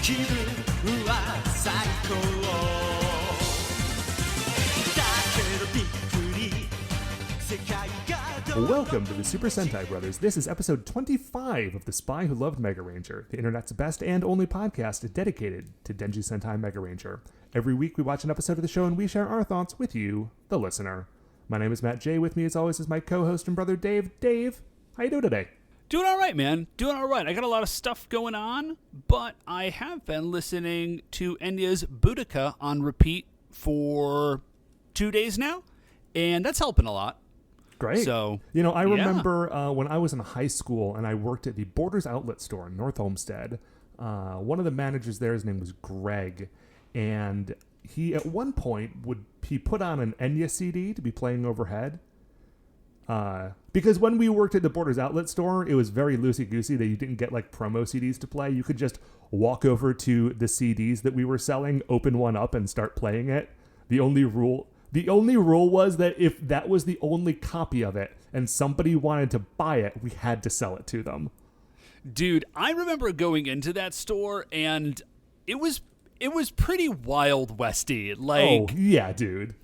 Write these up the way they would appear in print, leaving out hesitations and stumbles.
気分は最高だけどびっくり世界が Welcome to the Super Sentai Brothers. This is episode 25 of The Spy Who Loved Megaranger, the internet's best and only podcast dedicated to Denji Sentai Megaranger. Every week we watch an episode of the show and we share our thoughts with you, the listener. My name is Matt J. With me as always is my co-host and brother Dave. Dave, how you doing today? Doing all right, man. Doing all right. I got a lot of stuff going on, but I have been listening to Enya's Boudica on repeat for 2 days now, and that's helping a lot. Great. So, I remember when I was in high school and I worked at the Borders outlet store in North Homestead. One of the managers there, his name was Greg, and he at one point he put on an Enya CD to be playing overhead. Because when we worked at the Borders outlet store, it was very loosey-goosey that you didn't get like promo CDs to play. You could just walk over to the CDs that we were selling, open one up, and start playing it. The only rule was that if that was the only copy of it and somebody wanted to buy it, we had to sell it to them. Dude, I remember going into that store and it was pretty Wild Westy. Oh yeah, dude.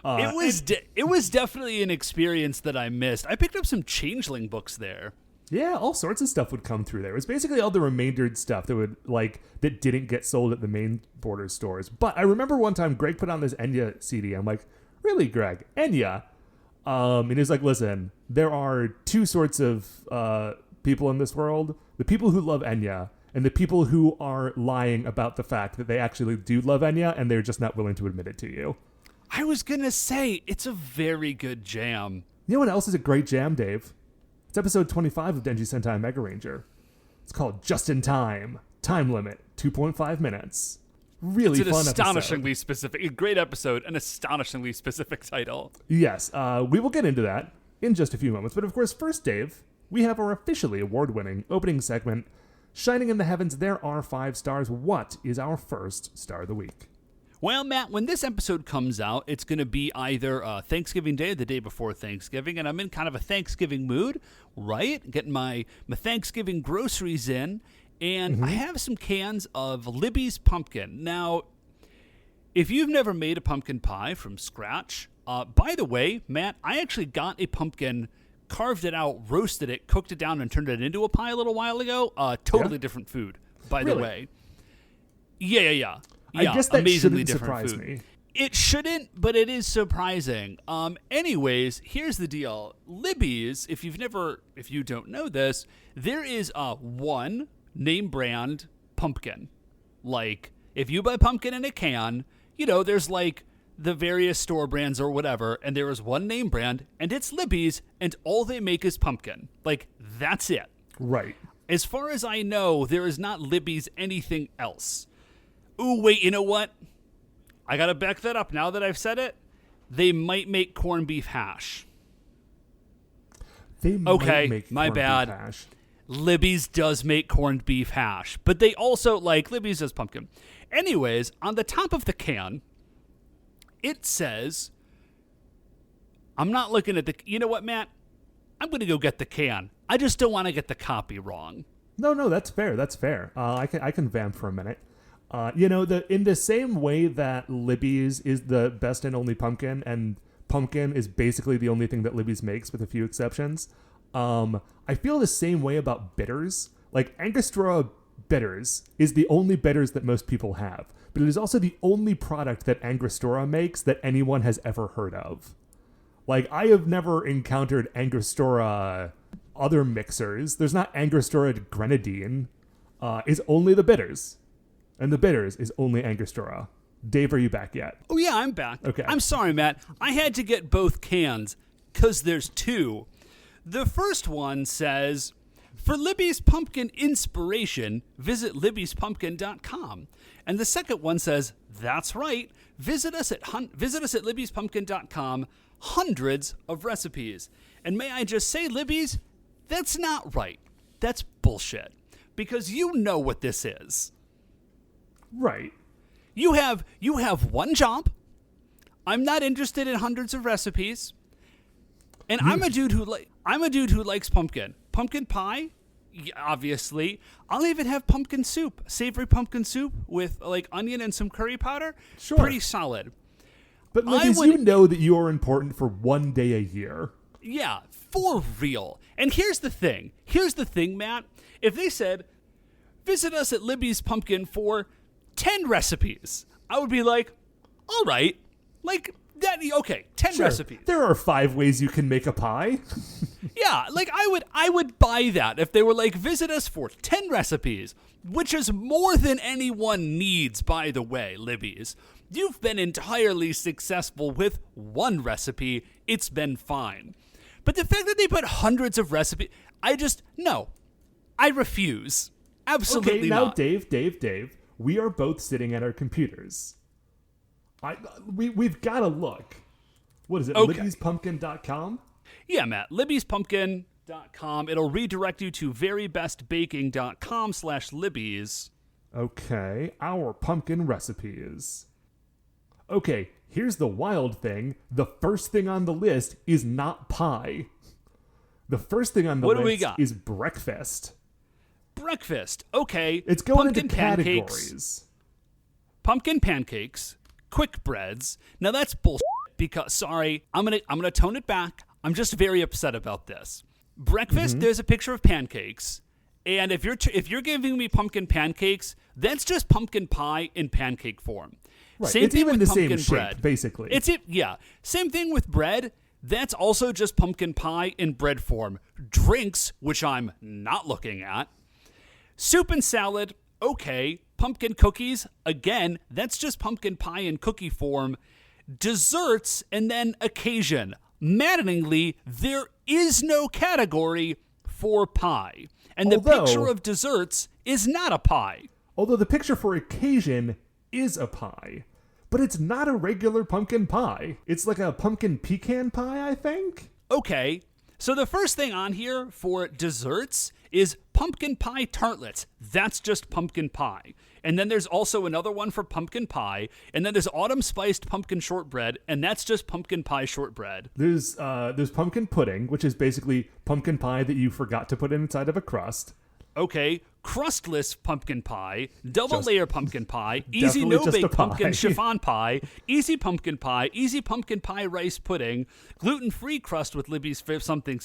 It was definitely an experience that I missed. I picked up some Changeling books there. Yeah, all sorts of stuff would come through there. It was basically all the remaindered stuff that didn't get sold at the main Borders stores. But I remember one time Greg put on this Enya CD. I'm like, really, Greg? Enya? And he's like, listen, there are two sorts of people in this world. The people who love Enya and the people who are lying about the fact that they actually do love Enya and they're just not willing to admit it to you. I was going to say, it's a very good jam. You know what else is a great jam, Dave? It's episode 25 of Denji Sentai Megaranger. It's called Just in Time. Time limit, 2.5 minutes. Really fun episode. It's an astonishingly specific, a great episode, an astonishingly specific title. Yes, we will get into that in just a few moments. But of course, first, Dave, we have our officially award-winning opening segment, Shining in the Heavens, There Are 5 Stars. What is our first star of the week? Well, Matt, when this episode comes out, it's going to be either Thanksgiving Day or the day before Thanksgiving, and I'm in kind of a Thanksgiving mood, right? Getting my Thanksgiving groceries in, and I have some cans of Libby's pumpkin. Now, if you've never made a pumpkin pie from scratch, by the way, Matt, I actually got a pumpkin, carved it out, roasted it, cooked it down, and turned it into a pie a little while ago. Totally different food, by the way. Yeah. I guess that amazingly shouldn't different surprise food. me. It shouldn't, but it is surprising. Anyways, here's the deal. Libby's, if you don't know this, there is one name brand pumpkin. Like, if you buy pumpkin in a can, there's like the various store brands or whatever, and there is one name brand, and it's Libby's, and all they make is pumpkin. Like, that's it. Right. As far as I know, there is not Libby's anything else. Ooh, wait, you know what? I gotta back that up now that I've said it. They might make corned beef hash. They might make my corned bad. beef hash. Libby's does make corned beef hash, but they also, Libby's does pumpkin. Anyways, on the top of the can, it says, I'm not looking at you know what, Matt? I'm gonna go get the can. I just don't want to get the copy wrong. No, that's fair. That's fair. I can vamp for a minute. In the same way that Libby's is the best and only pumpkin, and pumpkin is basically the only thing that Libby's makes with a few exceptions, I feel the same way about bitters. Like, Angostura bitters is the only bitters that most people have, but it is also the only product that Angostura makes that anyone has ever heard of. Like, I have never encountered Angostura other mixers. There's not Angostura grenadine. It's only the bitters. And the bitters is only Angostura. Dave, are you back yet? Oh, yeah, I'm back. Okay. I'm sorry, Matt. I had to get both cans because there's two. The first one says, for Libby's pumpkin inspiration, visit libby'spumpkin.com. And the second one says, that's right. Visit us at libby'spumpkin.com. Hundreds of recipes. And may I just say, Libby's, that's not right. That's bullshit. Because you know what this is. Right. You have one job. I'm not interested in hundreds of recipes. And I'm a dude who likes pumpkin. Pumpkin pie, Obviously. I'll even have pumpkin soup, savory pumpkin soup with like onion and some curry powder. Sure. Pretty solid. But Libby's, you know that you are important for one day a year. Yeah, for real. And here's the thing. Here's the thing, Matt. If they said, visit us at Libby's Pumpkin for 10 recipes, I would be like, all right. Like, that, okay, 10 Sure. recipes. There are 5 ways you can make a pie. Yeah, like I would buy that if they were like, visit us for 10 recipes, which is more than anyone needs, by the way, Libby's. You've been entirely successful with 1 recipe. It's been fine. But the fact that they put hundreds of recipes, no. I refuse. Absolutely okay, now, not. Dave, we are both sitting at our computers. We've got to look. What is it, Okay. Libby'sPumpkin.com? Yeah, Matt. Libby'sPumpkin.com. It'll redirect you to verybestbaking.com/Libby's. Okay, our pumpkin recipes. Okay, here's the wild thing. The first thing on the list is not pie. The first thing on the What do we list got? is breakfast. Breakfast. Okay. It's going pumpkin into pancakes. categories. Pumpkin pancakes, quick breads. Now that's bullshit because sorry, I'm gonna tone it back. I'm just very upset about this. Breakfast, there's a picture of pancakes, and if you're giving me pumpkin pancakes, that's just pumpkin pie in pancake form. Right. Same It's thing even with the same pumpkin shape, bread. basically. Yeah. Same thing with bread. That's also just pumpkin pie in bread form. Drinks, which I'm not looking at. Soup and salad, okay. Pumpkin cookies, again, that's just pumpkin pie in cookie form. Desserts, and then occasion. Maddeningly, there is no category for pie. And the picture of desserts is not a pie. Although the picture for occasion is a pie. But it's not a regular pumpkin pie. It's like a pumpkin pecan pie, I think? Okay, so the first thing on here for desserts is pumpkin pie tartlets. That's just pumpkin pie. And then there's also another one for pumpkin pie. And then there's autumn spiced pumpkin shortbread, and that's just pumpkin pie shortbread. There's pumpkin pudding, which is basically pumpkin pie that you forgot to put inside of a crust. Okay, crustless pumpkin pie, double layer pumpkin pie, easy Definitely no just a bake pumpkin pie. chiffon pie, easy pumpkin pie rice pudding, gluten-free crust with Libby's something,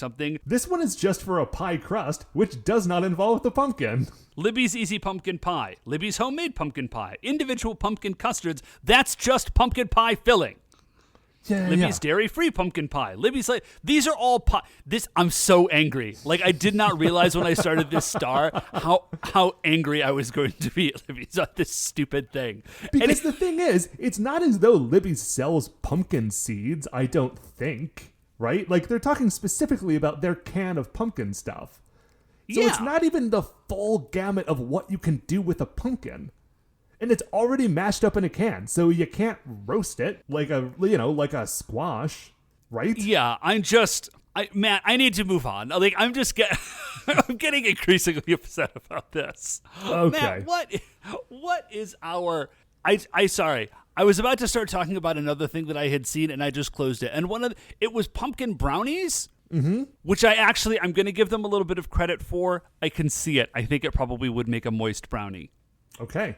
This one is just for a pie crust, which does not involve the pumpkin. Libby's easy pumpkin pie, Libby's homemade pumpkin pie, individual pumpkin custards, that's just pumpkin pie filling. Yeah, Libby's dairy-free pumpkin pie. Libby's like, these are all pie. I'm so angry. Like, I did not realize when I started this star how angry I was going to be at Libby's on this stupid thing. Because the thing is, it's not as though Libby sells pumpkin seeds, I don't think, right? Like, they're talking specifically about their can of pumpkin stuff. So it's not even the full gamut of what you can do with a pumpkin. And it's already mashed up in a can, so you can't roast it like a squash, right? Yeah, Matt, I need to move on. Like, I'm getting increasingly upset about this. Okay. Matt, what is our? Sorry, I was about to start talking about another thing that I had seen, and I just closed it. And it was pumpkin brownies. Mm-hmm. Which I'm going to give them a little bit of credit for. I can see it. I think it probably would make a moist brownie. Okay.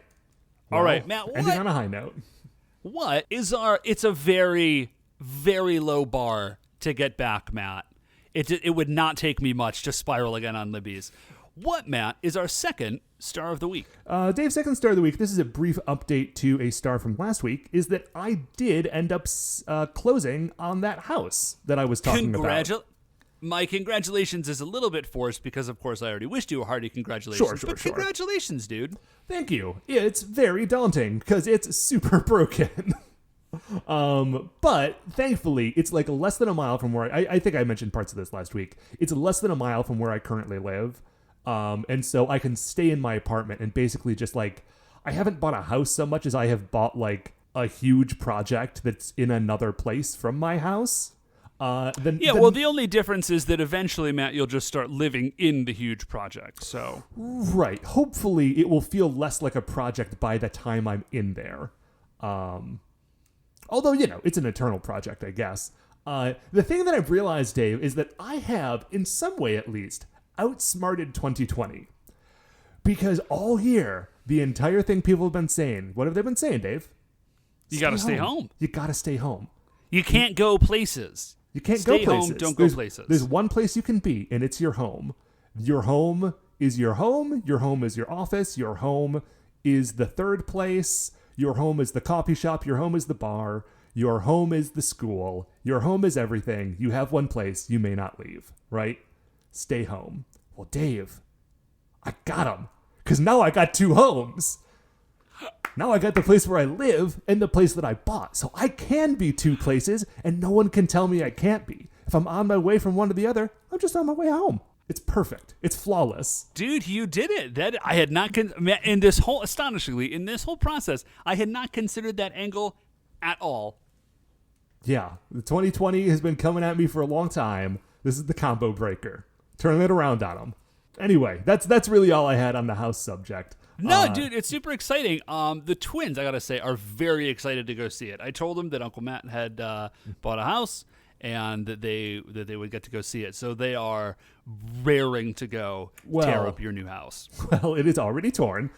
All right, Matt, ending on a high note. What is it's a very, very low bar to get back, Matt. It would not take me much to spiral again on Libby's. What, Matt, is our second star of the week? Dave's second star of the week, this is a brief update to a star from last week, is that I did end up closing on that house that I was talking about. My congratulations is a little bit forced because, of course, I already wished you a hearty congratulations. Sure. Congratulations, dude. Thank you. It's very daunting because it's super broken. But thankfully, it's like less than a mile from where I think I mentioned parts of this last week. It's less than a mile from where I currently live. And so I can stay in my apartment and basically just like, I haven't bought a house so much as I have bought like a huge project that's in another place from my house. The only difference is that eventually, Matt, you'll just start living in the huge project. So right. Hopefully, it will feel less like a project by the time I'm in there. Although, it's an eternal project, I guess. The thing that I've realized, Dave, is that I have, in some way at least, outsmarted 2020. Because all year, the entire thing people have been saying, what have they been saying, Dave? You got to stay home. You got to stay home. You can't go places. You can't stay go places. Home, don't go places. There's one place you can be, and it's your home. Your home is your home. Your home is your office. Your home is the third place. Your home is the coffee shop. Your home is the bar. Your home is the school. Your home is everything. You have one place you may not leave, right? Stay home. Well, Dave, I got him. Because now I got two homes. Now I got the place where I live and the place that I bought. So I can be two places, and no one can tell me I can't be. If I'm on my way from one to the other, I'm just on my way home. It's perfect. It's flawless. Dude, you did it. That I had not in this whole astonishingly in this whole process, I had not considered that angle at all. Yeah, the 2020 has been coming at me for a long time. This is the combo breaker. Turning it around on them. Anyway, that's really all I had on the house subject. No, dude, it's super exciting. The twins, I gotta say, are very excited to go see it. I told them that Uncle Matt had bought a house and that they would get to go see it. So they are raring to go tear up your new house. Well, it is already torn.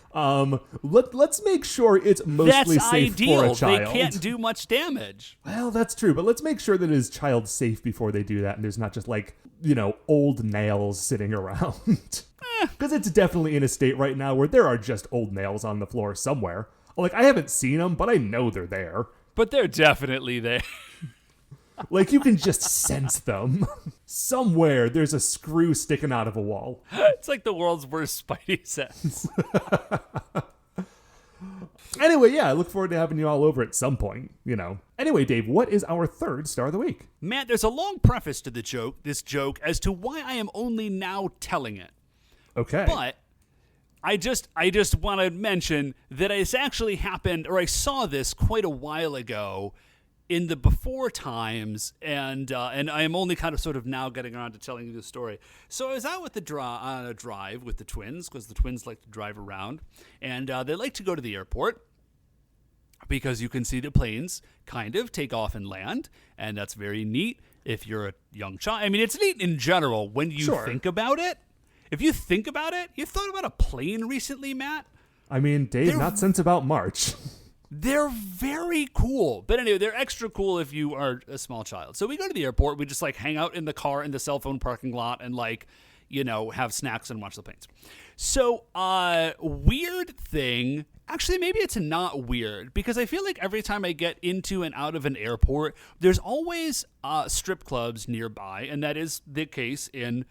Let's make sure it's mostly that's safe ideal. for a child. They can't do much damage. Well, that's true, but let's make sure that it is child safe before they do that, and there's not just old nails sitting around. Because it's definitely in a state right now where there are just old nails on the floor somewhere. Like, I haven't seen them, but I know they're there. But they're definitely there. Like, you can just sense them. Somewhere there's a screw sticking out of a wall. It's like the world's worst Spidey sense. Anyway, yeah, I look forward to having you all over at some point, Anyway, Dave, what is our third star of the week? Matt, there's a long preface to this joke as to why I am only now telling it. Okay. But I just want to mention that it's actually happened, or I saw this quite a while ago in the before times, and I am only kind of sort of now getting around to telling you the story. So I was out with on a drive with the twins, because the twins like to drive around, and they like to go to the airport because you can see the planes kind of take off and land, and that's very neat if you're a young child. I mean, it's neat in general when you think about it. If you think about it, you thought about a plane recently, Matt? I mean, Dave, not since about March. They're very cool. But anyway, they're extra cool if you are a small child. So we go to the airport. We just hang out in the car in the cell phone parking lot and have snacks and watch the planes. So weird thing. Actually, maybe it's not weird because I feel like every time I get into and out of an airport, there's always strip clubs nearby. And that is the case in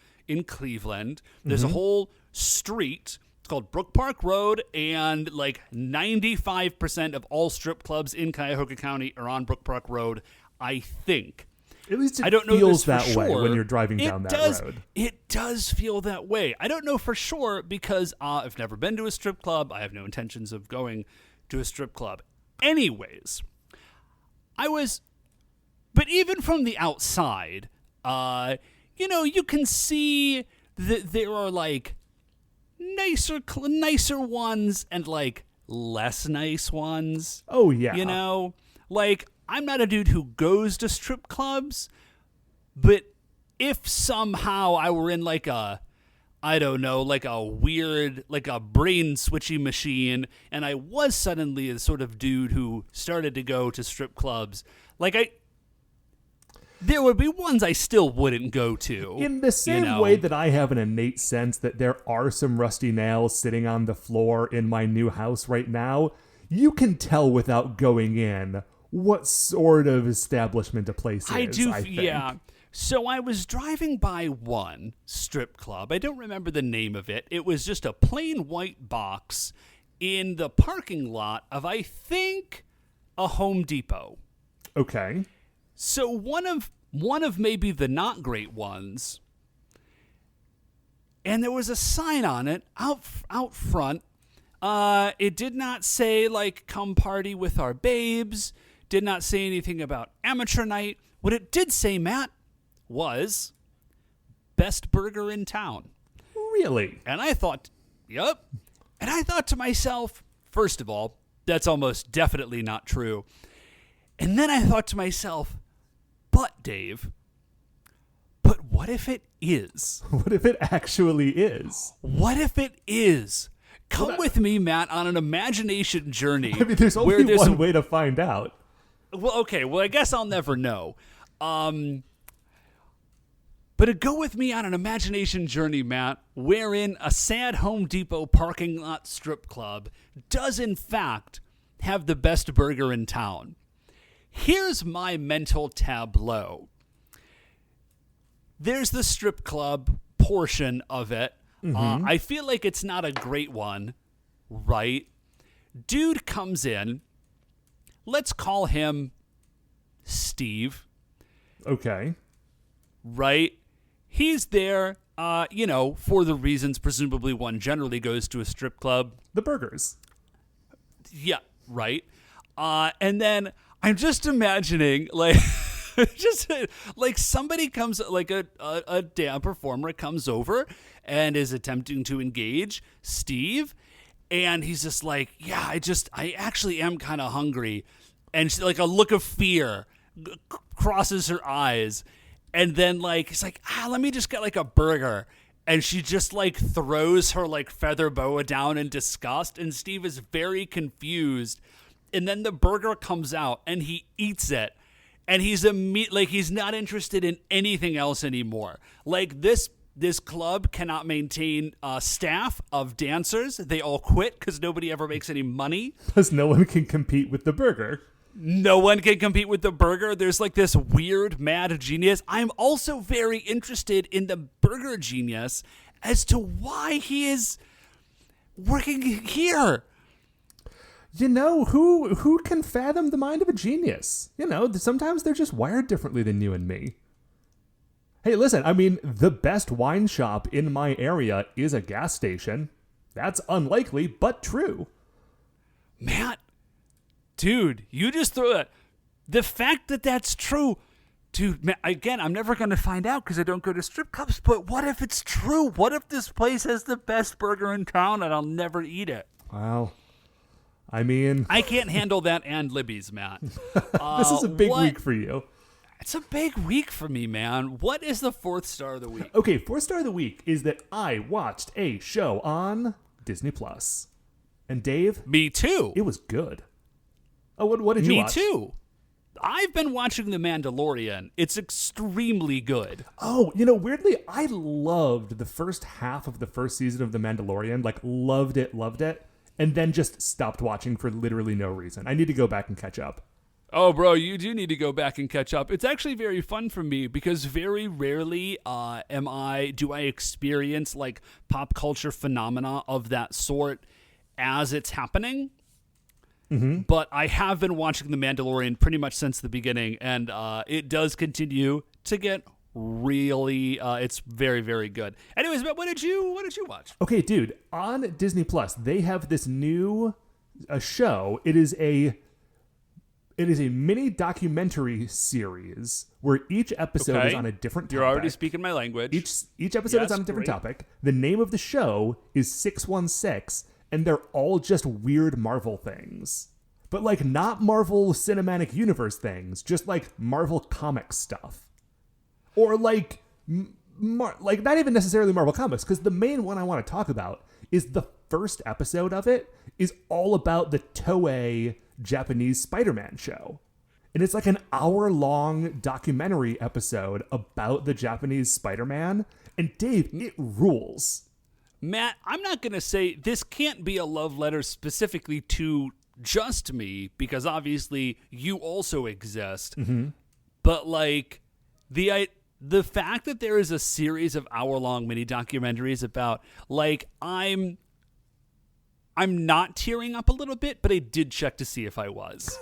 Cleveland. There's a whole street. It's called Brook Park Road, and 95% of all strip clubs in Cuyahoga County are on Brook Park Road, I think. At least I don't know feels this for that way sure. when you're driving down that road. It does feel that way. I don't know for sure because I've never been to a strip club. I have no intentions of going to a strip club. Anyways, but even from the outside, you can see that there are nicer ones and less nice ones. Oh yeah. I'm not a dude who goes to strip clubs, but if somehow I were in a weird, a brain switchy machine, and I was suddenly the sort of dude who started to go to strip clubs, there would be ones I still wouldn't go to. In the same way that I have an innate sense that there are some rusty nails sitting on the floor in my new house right now, you can tell without going in what sort of establishment a place is, I think. Yeah. So I was driving by one strip club. I don't remember the name of it. It was just a plain white box in the parking lot of, I think, a Home Depot. Okay. So one of maybe the not great ones, and there was a sign on it out front. It did not say come party with our babes. Did not say anything about amateur night. What it did say, Matt, was best burger in town. Really? And I thought, yep. And I thought to myself, first of all, that's almost definitely not true. And then I thought to myself, but Dave, but what if it is? What if it actually is? What if it is? Come with me, Matt, on an imagination journey. I mean, there's only one way to find out. Well, okay. Well, I guess I'll never know. But to go with me on an imagination journey, Matt, wherein a sad Home Depot parking lot strip club does, in fact, have the best burger in town. Here's my mental tableau. There's the strip club portion of it. I feel like it's not a great one, right? Dude comes in. Let's call him Steve. Okay. Right? He's there, for the reasons presumably one generally goes to a strip club. The burgers. Yeah. Right. And then I'm just imagining, like, just like somebody comes, like a damn performer comes over and is attempting to engage Steve. And he's just like, yeah, I actually am kind of hungry. And she, like, a look of fear crosses her eyes. And then, like, he's like, let me just get, like, a burger. And she just, like, throws her, like, feather boa down in disgust. And Steve is very confused. And then the burger comes out, and he eats it. And he's he's not interested in anything else anymore. Like, this club cannot maintain staff of dancers. They all quit because nobody ever makes any money. Because no one can compete with the burger. No one can compete with the burger. There's like this weird mad genius. I'm also very interested in the burger genius as to why he is working here. You know, who can fathom the mind of a genius? You know, sometimes they're just wired differently than you and me. Hey, listen, I mean, the best wine shop in my area is a gas station. That's unlikely, but true. Matt, dude, you just throw that. The fact that that's true, dude, man, again, I'm never going to find out because I don't go to strip clubs, but what if it's true? What if this place has the best burger in town and I'll never eat it? Well, I mean, I can't handle that and Libby's, Matt. This is a big week for you. It's a big week for me, man. What is the 4th star of the week? Okay, 4th star of the week is that I watched a show on Disney Plus. And Dave? Me too. It was good. Oh, what did you watch? Me too. I've been watching The Mandalorian. It's extremely good. Oh, you know, weirdly, I loved the first half of the first season of The Mandalorian. Like, loved it. And then just stopped watching for literally no reason. I need to go back and catch up. Oh, bro, you do need to go back and catch up. It's actually very fun for me because very rarely do I experience like pop culture phenomena of that sort as it's happening. Mm-hmm. But I have been watching The Mandalorian pretty much since the beginning, and it does continue to get really. It's very, very good. Anyways, but what did you watch? Okay, dude, on Disney Plus, they have this new show. It is a mini documentary series where each episode is on a different topic. You're already speaking my language. Each episode is on a different topic. The name of the show is 616, and they're all just weird Marvel things. But like not Marvel Cinematic Universe things, just like Marvel comics stuff. Or like like not even necessarily Marvel Comics, because the main one I want to talk about is the first episode of it is all about the Toei Japanese Spider-Man show. And it's like an hour-long documentary episode about the Japanese Spider-Man. And Dave, it rules. Matt, I'm not going to say this can't be a love letter specifically to just me, because obviously you also exist. Mm-hmm. But like the fact that there is a series of hour-long mini documentaries about, like, I'm not tearing up a little bit, but I did check to see if I was.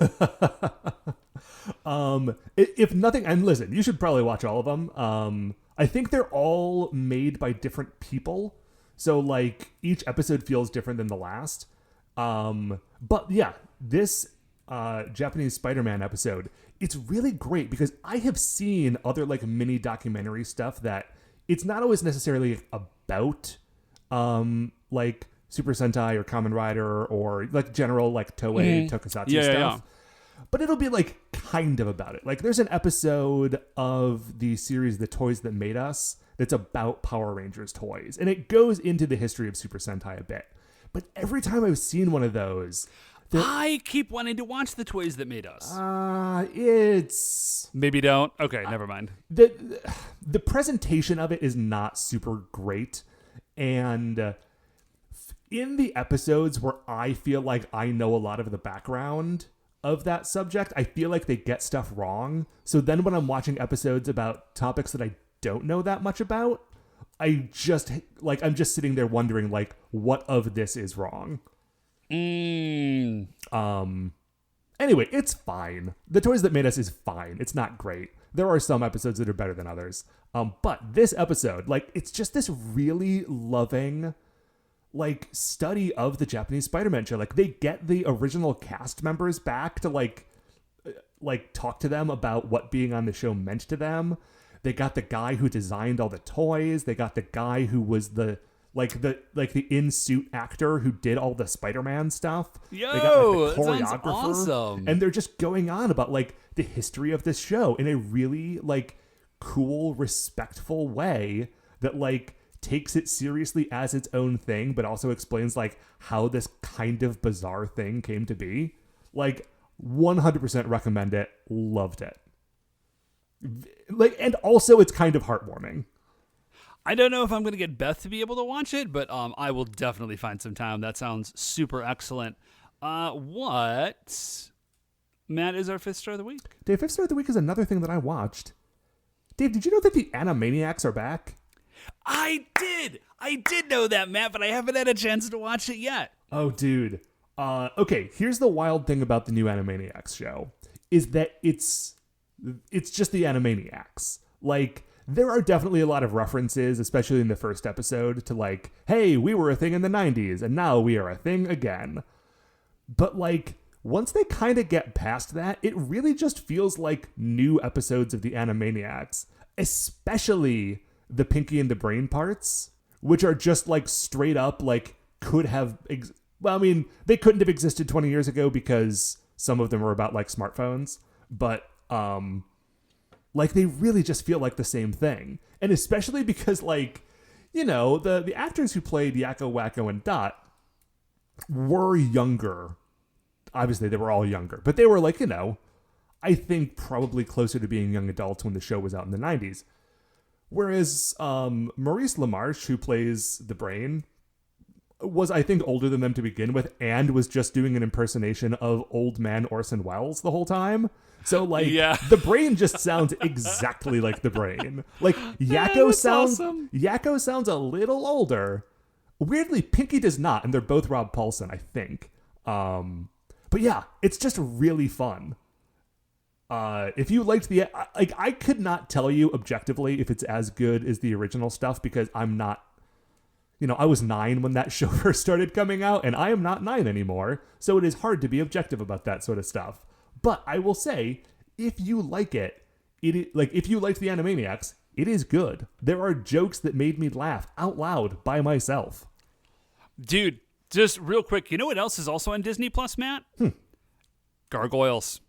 If nothing, and listen, you should probably watch all of them. I think they're all made by different people, so like each episode feels different than the last. But yeah, this Japanese Spider-Man episode, it's really great because I have seen other like mini documentary stuff that it's not always necessarily about like Super Sentai or Kamen Rider or like general like Toei tokusatsu stuff. But it'll be like kind of about it. Like there's an episode of the series The Toys That Made Us that's about Power Rangers toys. And it goes into the history of Super Sentai a bit. But every time I've seen one of those... I keep wanting to watch The Toys That Made Us. It's... Maybe don't? Okay, never mind. The presentation of it is not super great. And in the episodes where I feel like I know a lot of the background of that subject, I feel like they get stuff wrong. So then when I'm watching episodes about topics that I don't know that much about, I'm just sitting there wondering, like, what of this is wrong? Anyway, it's fine. The Toys That Made Us is fine. It's not great. There are some episodes that are better than others. But this episode, like, it's just this really loving, like, study of the Japanese Spider-Man show. Like, they get the original cast members back to, like talk to them about what being on the show meant to them. They got the guy who designed all the toys. They got the guy who was the in-suit actor who did all the Spider-Man stuff. Yo, they got, like, the that sounds choreographer. awesome. And they're just going on about, like, the history of this show in a really, like, cool, respectful way that, like, takes it seriously as its own thing, but also explains, like, how this kind of bizarre thing came to be. Like, 100% recommend it. Loved it. Like, and also it's kind of heartwarming. I don't know if I'm going to get Beth to be able to watch it, but I will definitely find some time. That sounds super excellent. What, Matt, is our fifth star of the week? Dave, fifth star of the week is another thing that I watched. Dave, did you know that the Animaniacs are back? I did know that, Matt, but I haven't had a chance to watch it yet. Oh, dude. Okay, here's the wild thing about the new Animaniacs show, is that it's just the Animaniacs. Like, there are definitely a lot of references, especially in the first episode, to, like, hey, we were a thing in the 90s, and now we are a thing again. But, like, once they kind of get past that, it really just feels like new episodes of the Animaniacs, especially the Pinky and the Brain parts, which are just, like, straight up, like, could have... they couldn't have existed 20 years ago because some of them were about, like, smartphones, but... like, they really just feel like the same thing. And especially because, like, you know, the actors who played Yakko, Wacko, and Dot were younger. Obviously, they were all younger. But they were, like, you know, I think probably closer to being young adults when the show was out in the 90s. Whereas Maurice LaMarche, who plays the Brain, was, I think, older than them to begin with and was just doing an impersonation of old man Orson Welles the whole time. So, like, yeah. The Brain just sounds exactly like the Brain. Like, Yakko sounds a little older. Weirdly, Pinky does not, and they're both Rob Paulson, I think. But yeah, it's just really fun. If you liked I could not tell you objectively if it's as good as the original stuff because I'm not, you know, I was 9 when that show first started coming out, and I am not 9 anymore, so it is hard to be objective about that sort of stuff. But I will say, if you like it, if you liked the Animaniacs, it is good. There are jokes that made me laugh out loud by myself. Dude, just real quick, you know what else is also on Disney Plus, Matt? Gargoyles.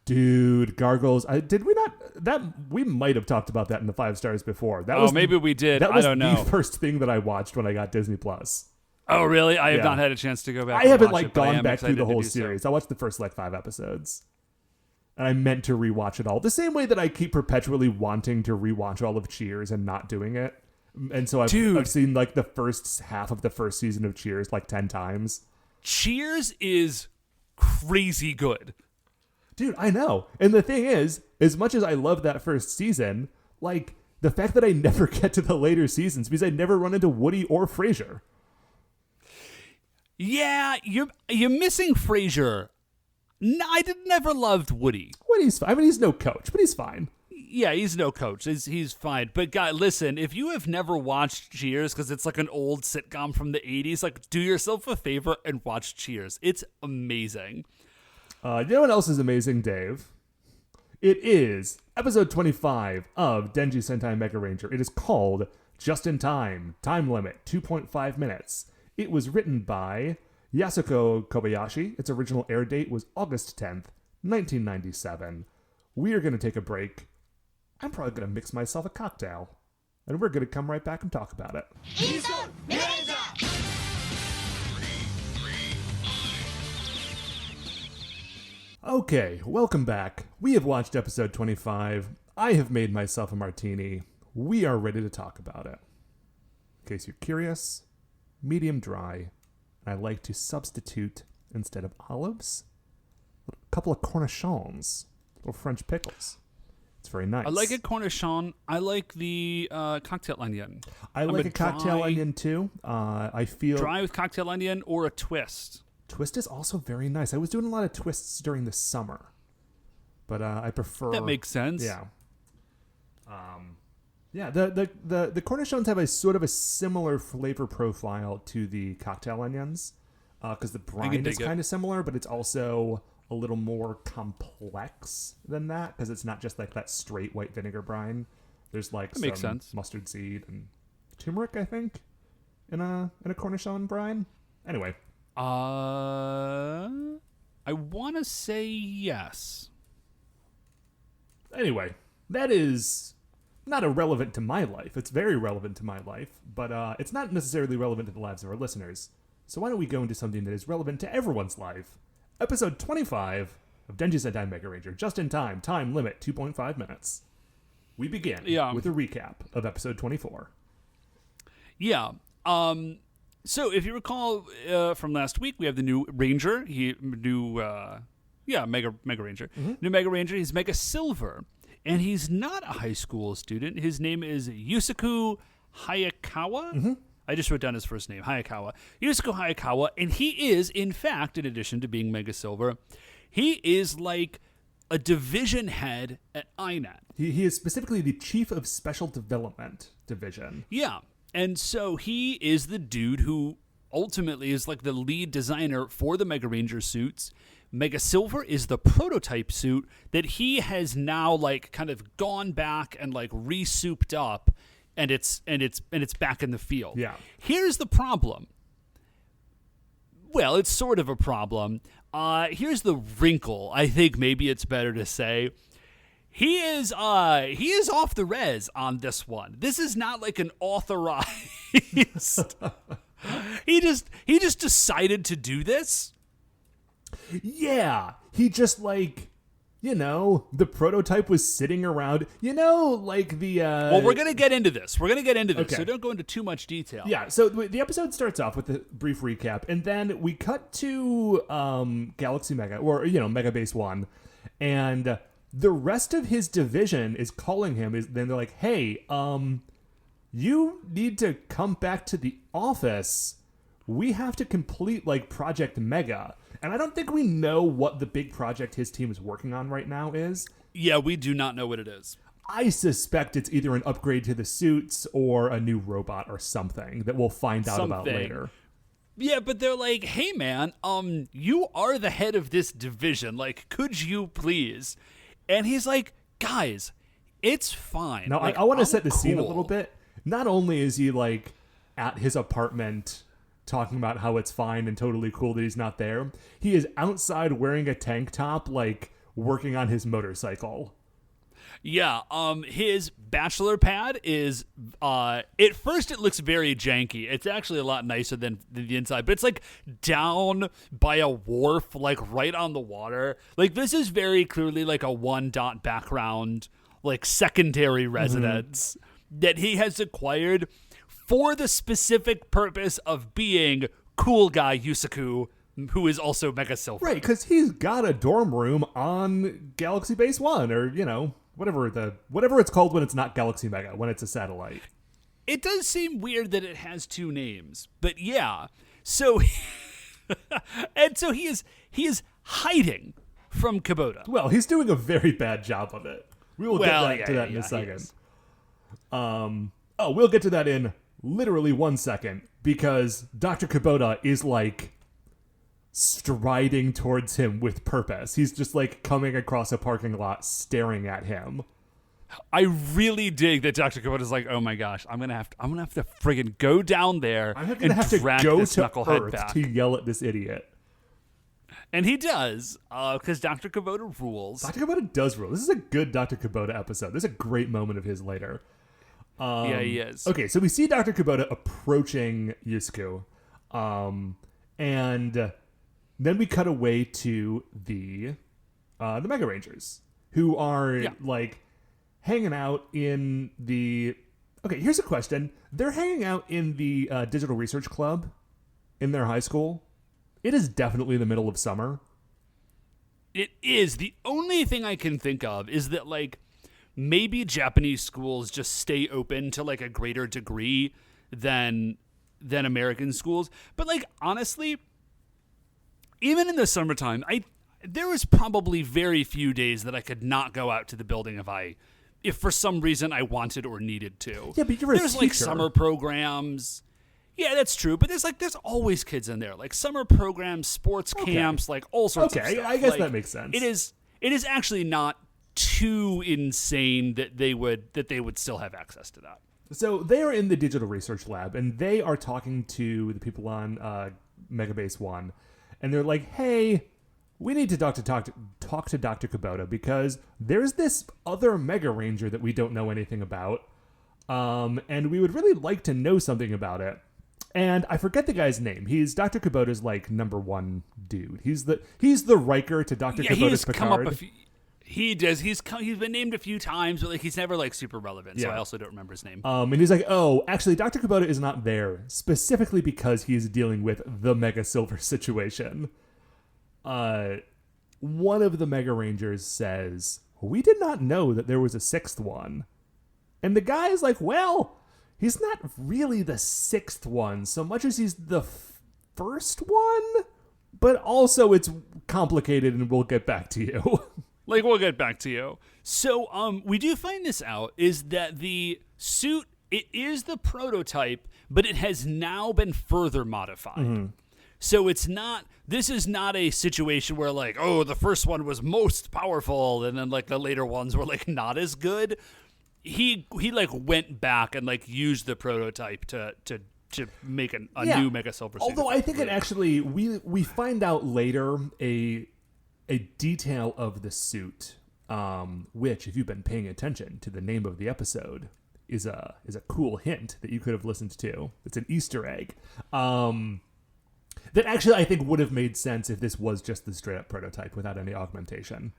Dude, Gargoyles. Did we not? We might have talked about that in the 5 stars before. Maybe we did. That was I don't know. the first thing that I watched when I got Disney Plus. Oh, really? I have not had a chance to go back. I haven't, watch like, it, but I gone am back through the whole excited to do series. so. I watched the first, like, 5 episodes. And I meant to rewatch it all. The same way that I keep perpetually wanting to rewatch all of Cheers and not doing it. And so I've seen, like, the first half of the first season of Cheers, like, 10 times. Cheers is crazy good. Dude, I know. And the thing is, as much as I love that first season, like, the fact that I never get to the later seasons because I never run into Woody or Frasier. Yeah, you're missing Frasier. No, never loved Woody. Woody's fine. I mean, he's no coach, but he's fine. Yeah, he's no coach. He's fine. But, guy, listen, if you have never watched Cheers, because it's like an old sitcom from the 80s, like, do yourself a favor and watch Cheers. It's amazing. You know what else is amazing, Dave? It is episode 25 of Denji Sentai Megaranger. It is called Just in Time. Time limit, 2.5 minutes. It was written by Yasuko Kobayashi. Its original air date was August 10th, 1997. We are going to take a break. I'm probably going to mix myself a cocktail. And we're going to come right back and talk about it. Okay, welcome back. We have watched episode 25. I have made myself a martini. We are ready to talk about it. In case you're curious, medium dry. I like to substitute, instead of olives, a couple of cornichons, little French pickles. It's very nice. I like a cornichon. I like the cocktail onion. I like a cocktail onion too. I feel dry with cocktail onion or a twist. Twist is also very nice. I was doing a lot of twists during the summer, but I prefer. That makes sense. Yeah. Yeah. The cornichons have a sort of a similar flavor profile to the cocktail onions, because the brine is kind of similar, but it's also a little more complex than that, because it's not just like that straight white vinegar brine. There's like some mustard seed and turmeric, I think, in a cornichon brine. Anyway. I want to say yes. Anyway, that is not irrelevant to my life. It's very relevant to my life, but it's not necessarily relevant to the lives of our listeners. So why don't we go into something that is relevant to everyone's life? Episode 25 of Denji Sentai Megaranger, just in time. Time limit, 2.5 minutes. We begin with a recap of episode 24. Yeah. So if you recall from last week, we have the new Ranger. Mega Ranger. Mm-hmm. New Mega Ranger. He's Mega Silver. And he's not a high school student. His name is Yusaku Hayakawa. Mm-hmm. I just wrote down his first name, Hayakawa. Yusaku Hayakawa. And he is, in fact, in addition to being Mega Silver, he is like a division head at INET. He is specifically the Chief of Special Development Division. Yeah. And so he is the dude who ultimately is like the lead designer for the Mega Ranger suits. Mega Silver is the prototype suit that he has now like kind of gone back and like re-souped up, and it's back in the field. Yeah. Here's the problem. Well, it's sort of a problem. Here's the wrinkle. I think maybe it's better to say. He is off the res on this one. This is not like an authorized. He just decided to do this. Yeah, he just the prototype was sitting around, like the. Well, we're gonna get into this. Okay. So don't go into too much detail. Yeah. So the episode starts off with a brief recap, and then we cut to Galaxy Mega, or Mega Base 1, and the rest of his division is calling him. Then they're like, "Hey, you need to come back to the office. We have to complete Project Mega." And I don't think we know what the big project his team is working on right now is. Yeah, we do not know what it is. I suspect it's either an upgrade to the suits or a new robot or something that we'll find out about later. Yeah, but they're like, "Hey man, you are the head of this division. Could you please?" And he's like, "Guys, it's fine." Now, I want to set the scene a little bit. Not only is he at his apartment talking about how it's fine and totally cool that he's not there, he is outside wearing a tank top, working on his motorcycle. Yeah, his bachelor pad is, at first it looks very janky. It's actually a lot nicer than the inside, but it's down by a wharf, right on the water. This is very clearly a one-dot background, secondary residence that he has acquired for the specific purpose of being cool guy Yusaku, who is also Mega Silver. Right, because he's got a dorm room on Galaxy Base 1, or, whatever it's called when it's not Galaxy Mega, when it's a satellite. It does seem weird that it has two names, but yeah. So, and so he is hiding from Kubota. Well, he's doing a very bad job of it. We will get to that in a second. We'll get to that in literally 1 second, because Dr. Kubota is striding towards him with purpose. He's just coming across a parking lot staring at him. I really dig that Dr. Kubota's "Oh my gosh, I'm gonna have to friggin' go down there I'm gonna have to drag go this to knucklehead Earth back to yell at this idiot." And he does, because Dr. Kubota rules. Dr. Kubota does rule. This is a good Dr. Kubota episode. There's a great moment of his later. Yeah, he is. Okay, so we see Dr. Kubota approaching Yusuke. And then we cut away to the Megarangers, who are, like, hanging out in the... Okay, here's a question. They're hanging out in the Digital Research Club in their high school. It is definitely the middle of summer. It is. The only thing I can think of is that, like, maybe Japanese schools just stay open to, like, a greater degree than American schools. But, like, honestly, even in the summertime, there was probably very few days that I could not go out to the building if for some reason I wanted or needed to. Yeah, but there's like summer programs. Yeah, that's true. But there's always kids in there, like summer programs, sports camps, like all sorts of stuff. I guess like, that makes sense. It is actually not too insane that they would still have access to that. So they are in the Digital Research Lab, and they are talking to the people on Megabase 1, and they're like, hey, we need to talk to Dr. Kubota because there's this other Mega Ranger that we don't know anything about, and we would really like to know something about it. And I forget the guy's name. He's Dr. Kubota's like number one dude. He's the Riker to Dr. Kubota's Picard. He does. He's been named a few times, but like he's never like super relevant. So I also don't remember his name. And he's like, oh, actually, Dr. Kubota is not there specifically because he's dealing with the Mega Silver situation. One of the Mega Rangers says, we did not know that there was a sixth one. And the guy is like, well, he's not really the sixth one so much as he's the first one, but also it's complicated and we'll get back to you. Like, we'll get back to you. So, we do find this out is that the suit, it is the prototype, but it has now been further modified. Mm-hmm. So this is not a situation where like, oh, the first one was most powerful and then like the later ones were like not as good. He like went back and like used the prototype to make a new Mega Silver suit. Although I think it actually, we find out later a detail of the suit, which, if you've been paying attention to the name of the episode, is a cool hint that you could have listened to. It's an Easter egg. That actually I think would have made sense if this was just the straight up prototype without any augmentation.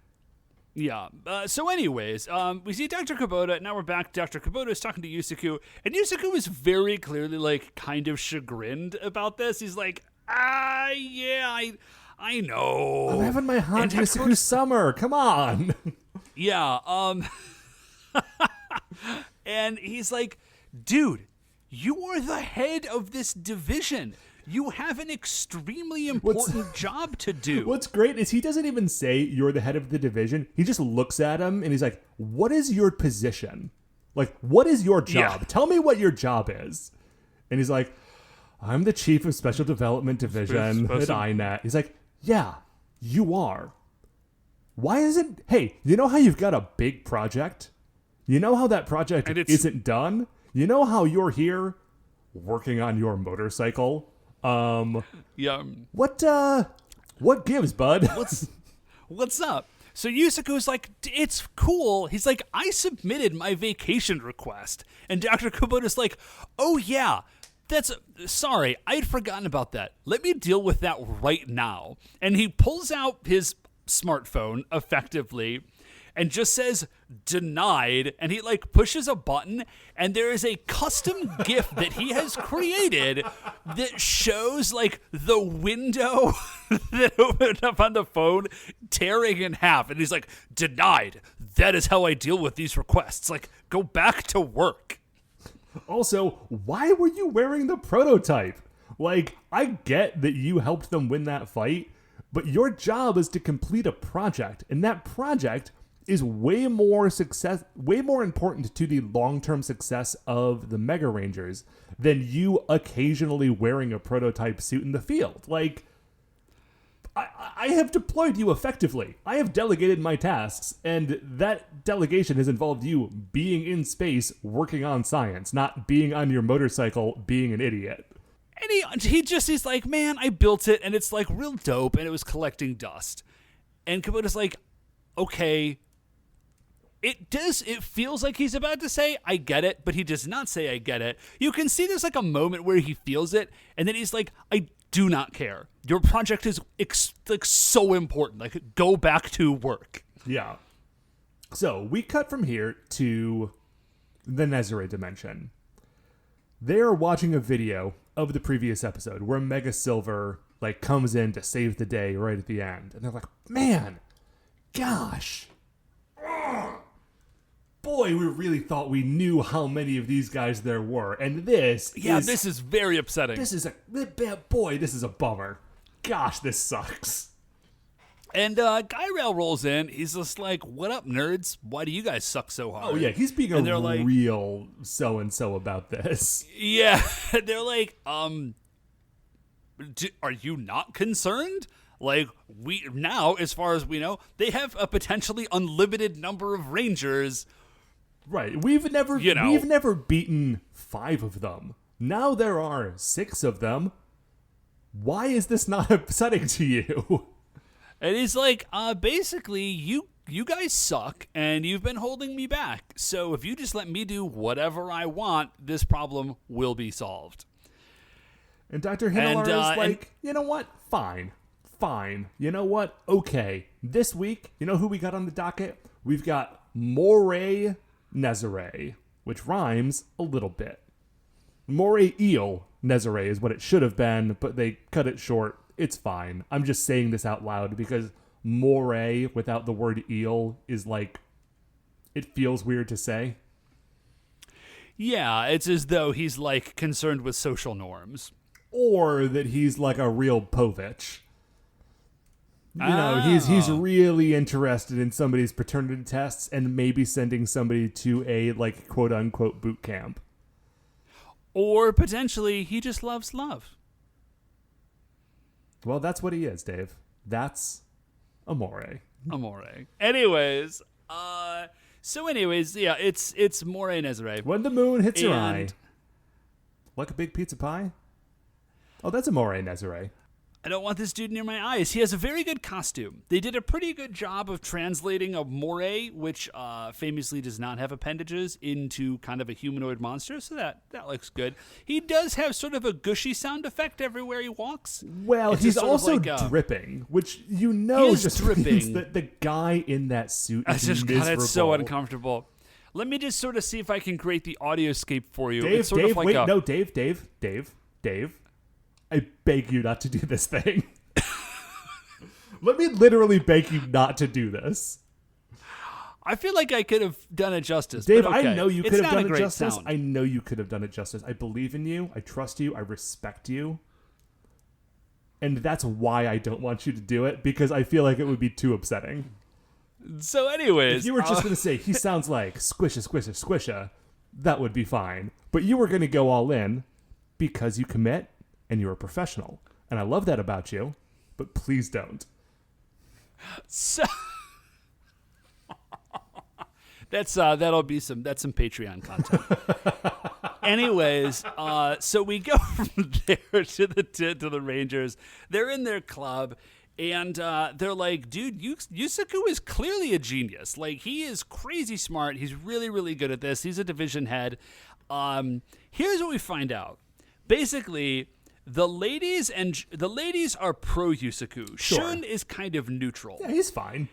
Yeah. So anyways, we see Dr. Kubota. Now we're back. Dr. Kubota is talking to Yusuke, and Yusuke is very clearly like kind of chagrined about this. He's like, yeah, I know. I'm having my hot Yusuke summer. Come on. Yeah. And he's like, dude, you are the head of this division. You have an extremely important job to do. What's great is he doesn't even say you're the head of the division. He just looks at him and he's like, what is your position? Like, what is your job? Yeah. Tell me what your job is. And he's like, I'm the chief of special development division at INET. He's like, yeah, you are. Why isn't... Hey, you know how you've got a big project? You know how that project isn't done? You know how you're here working on your motorcycle? Yeah. What gives, bud? What's up? So Yusuke's like, it's cool. He's like, I submitted my vacation request. And Dr. Kubota's like, oh yeah, sorry, I'd forgotten about that. Let me deal with that right now. And he pulls out his smartphone effectively and just says denied, and he like pushes a button, and there is a custom GIF that he has created that shows like the window that opened up on the phone tearing in half, and he's like, denied. That is how I deal with these requests. Like, go back to work. Also, why were you wearing the prototype? Like, I get that you helped them win that fight, but your job is to complete a project, and that project is way more important to the long-term success of the Mega Rangers than you occasionally wearing a prototype suit in the field. Like, I have deployed you effectively. I have delegated my tasks, and that delegation has involved you being in space working on science, not being on your motorcycle being an idiot. And he's like, man, I built it, and it's like real dope, and it was collecting dust. And Kubota's like, okay. It feels like he's about to say, I get it, but he does not say, I get it. You can see there's like a moment where he feels it, and then he's like, I do not care. Your project is like so important. Like, go back to work. Yeah. So we cut from here to the Nezare dimension. They are watching a video of the previous episode where Mega Silver like comes in to save the day right at the end, and they're like, man, gosh. Boy, we really thought we knew how many of these guys there were, and this is very upsetting. This is a bummer. Gosh, this sucks. And Guy-Rail rolls in. He's just like, what up, nerds? Why do you guys suck so hard? Oh, yeah, he's being a real so-and-so about this. Yeah, they're like, are you not concerned? Like, we now, as far as we know, they have a potentially unlimited number of Rangers. Right. We've never beaten 5 of them. Now there are 6 of them. Why is this not upsetting to you? And he's like, basically, you guys suck, and you've been holding me back. So if you just let me do whatever I want, this problem will be solved. And Dr. Himmler is like, you know what? Fine. You know what? Okay. This week, you know who we got on the docket? We've got Moray Nezare, which rhymes a little bit. Moray Eel Nezare is what it should have been, but they cut it short. It's fine. I'm just saying this out loud because Moray without the word eel is like, it feels weird to say. Yeah, it's as though he's like concerned with social norms. Or that he's like a real Povich. You know, he's really interested in somebody's paternity tests and maybe sending somebody to a like quote unquote boot camp. Or potentially he just loves love. Well, that's what he is, Dave. That's Amore. Anyways, yeah, it's Moray Nezare. When the moon hits your eye. Like a big pizza pie? Oh, that's Amore Nezare. I don't want this dude near my eyes. He has a very good costume. They did a pretty good job of translating a moray, which famously does not have appendages, into kind of a humanoid monster, so that looks good. He does have sort of a gushy sound effect everywhere he walks. Well, he's also dripping, which just means that the guy in that suit is miserable. God, it's so uncomfortable. Let me just sort of see if I can create the audioscape for you. Dave, I beg you not to do this thing. Let me literally beg you not to do this. I feel like I could have done it justice. Dave, but okay. I know you could have done it justice. Sound. I know you could have done it justice. I believe in you. I trust you. I respect you. And that's why I don't want you to do it, because I feel like it would be too upsetting. So anyways. If you were just going to say, he sounds like squisha, squisha, squisha, that would be fine. But you were going to go all in because you commit. And you're a professional. And I love that about you, but please don't. So that'll be some Patreon content. Anyways, so we go from there to the Rangers. They're in their club, and they're like, dude, Yusaku is clearly a genius. Like, he is crazy smart. He's really, really good at this. He's a division head. Here's what we find out. Basically, the ladies are pro Yusaku. Sure. Shun is kind of neutral. Yeah, he's fine.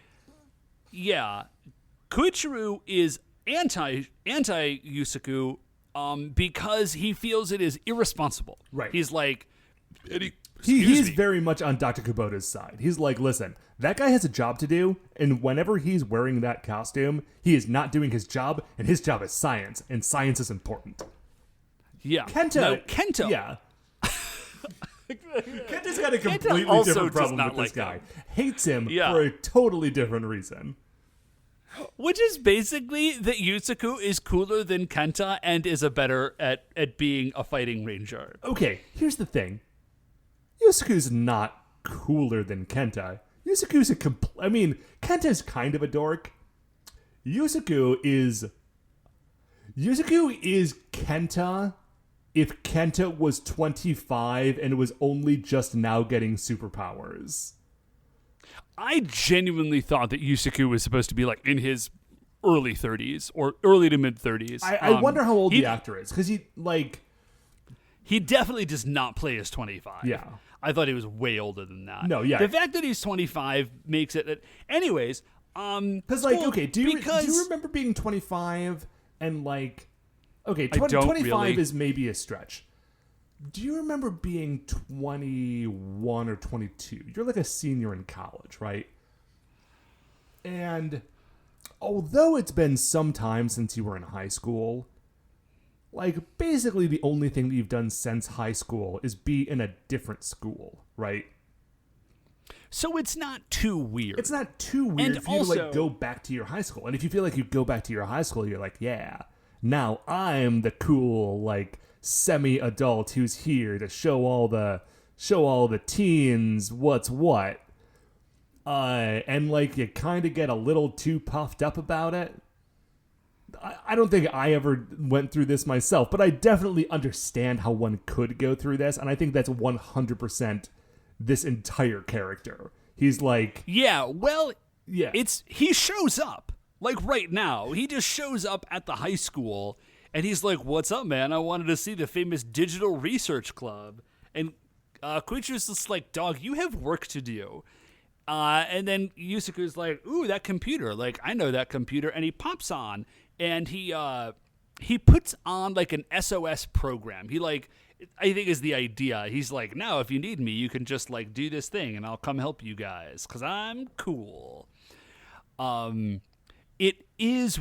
Yeah. Koichiro is anti Yusaku because he feels it is irresponsible. Right. He's like, he's very much on Dr. Kubota's side. He's like, listen, that guy has a job to do, and whenever he's wearing that costume, he is not doing his job, and his job is science, and science is important. Yeah. Kento. Yeah. Kenta's got a completely different problem with this guy. Hates him for a totally different reason. Which is basically that Yusaku is cooler than Kenta and is better at being a fighting ranger. Okay, here's the thing. Yusaku's not cooler than Kenta. Yusaku's Kenta's kind of a dork. Yusaku is Kenta if Kenta was 25 and was only just now getting superpowers. I genuinely thought that Yusaku was supposed to be like in his early 30s or early to mid 30s. I wonder how old the actor is, because he definitely does not play as 25. Yeah. I thought he was way older than that. No, yeah. The fact that he's 25 makes it. Anyways, because do you remember being 25 and like, okay, 25 really. is maybe a stretch. Do you remember being 21 or 22? You're like a senior in college, right? And although it's been some time since you were in high school, like basically the only thing that you've done since high school is be in a different school, right? So it's not too weird. It's not too weird and for you also, to like go back to your high school. And if you feel like you go back to your high school, you're like, yeah, now I'm the cool like semi-adult who's here to show all the teens what's what. And like you kind of get a little too puffed up about it. I don't think I ever went through this myself, but I definitely understand how one could go through this, and I think that's 100% this entire character. He's like... Yeah, well, yeah. He shows up. Like right now, he just shows up at the high school, and he's like, what's up, man? I wanted to see the famous Digital Research Club. And Koichiro's just like, dog, you have work to do. And then Yusaku's like, ooh, that computer. Like, I know that computer. And he pops on, and he puts on, like, an SOS program. He, like, I think is the idea. He's like, now, if you need me, you can just, like, do this thing, and I'll come help you guys, because I'm cool. It is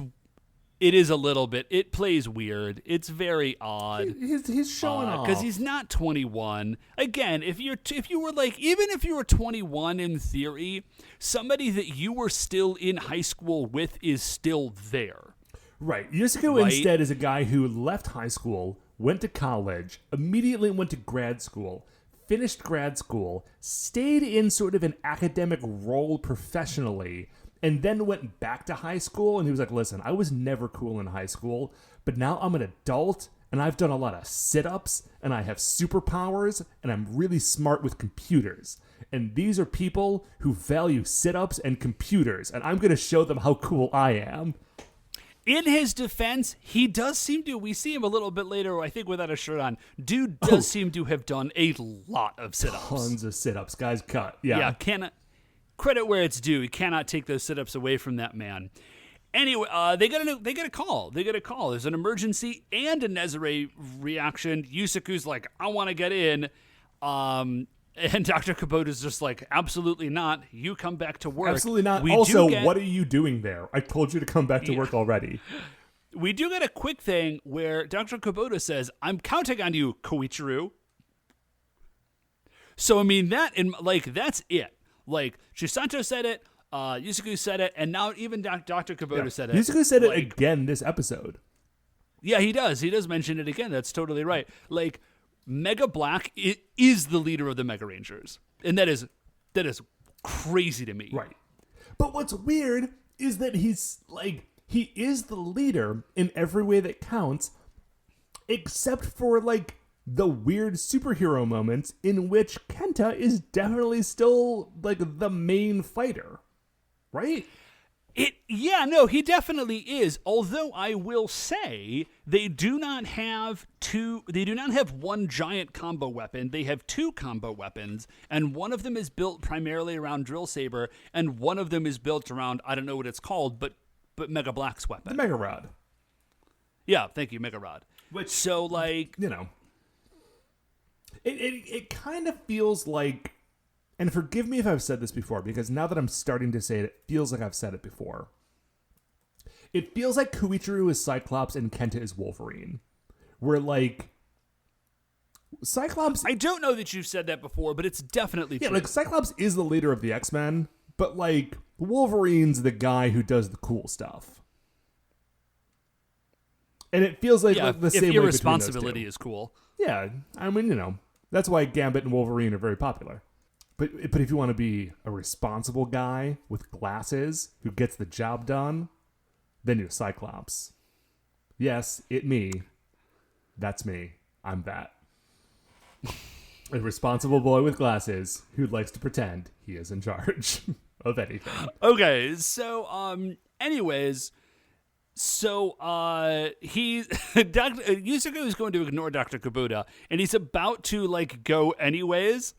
a little bit. It plays weird. It's very odd. He's showing off because he's not 21. Again, if you were like, even if you were 21 in theory, somebody that you were still in high school with is still there. Right. Yusaku instead is a guy who left high school, went to college, immediately went to grad school, finished grad school, stayed in sort of an academic role professionally, and then went back to high school, and he was like, listen, I was never cool in high school, but now I'm an adult, and I've done a lot of sit-ups, and I have superpowers, and I'm really smart with computers. And these are people who value sit-ups and computers, and I'm going to show them how cool I am. In his defense, he does seem to, we see him a little bit later, I think without a shirt on, dude does seem to have done a lot of sit-ups. Tons of sit-ups, guys cut. Yeah, credit where it's due. He cannot take those sit-ups away from that man. Anyway, they get a call. There's an emergency and a Nezare reaction. Yusaku's like, I want to get in. And Dr. Kubota's just like, absolutely not. You come back to work. Absolutely not. What are you doing there? I told you to come back to work already. We do get a quick thing where Dr. Kubota says, I'm counting on you, Koichiro. So, I mean, that's it. Like, Shisanto said it, Yusaku said it, and now even Dr. Kubota said it. Yusaku said it again this episode. Yeah, he does. He does mention it again. That's totally right. Like, Mega Black is the leader of the Mega Rangers. And that is crazy to me. Right. But what's weird is that he's, like, he is the leader in every way that counts, except for, like, the weird superhero moments in which Kenta is definitely still, like, the main fighter. Right? He definitely is. Although I will say they do not have one giant combo weapon. They have two combo weapons, and one of them is built primarily around Drill Saber, and one of them is built around, I don't know what it's called, but Mega Black's weapon. The Mega Rod. Yeah, thank you, Mega Rod. Which, so, like, you know, it kind of feels like, and forgive me if I've said this before, because now that I'm starting to say it, it feels like I've said it before. It feels like Koichiro is Cyclops and Kenta is Wolverine. Where, like, Cyclops... I don't know that you've said that before, but it's definitely true. Yeah, like, Cyclops is the leader of the X-Men, but, like, Wolverine's the guy who does the cool stuff. And it feels like the same way irresponsibility is cool. Yeah, I mean, you know, that's why Gambit and Wolverine are very popular. But if you want to be a responsible guy with glasses who gets the job done, then you're Cyclops. Yes, me. That's me. I'm that. A responsible boy with glasses who likes to pretend he is in charge of anything. Okay, so anyways, so he Yusuke is going to ignore Dr. Kabuta, and he's about to like go anyways,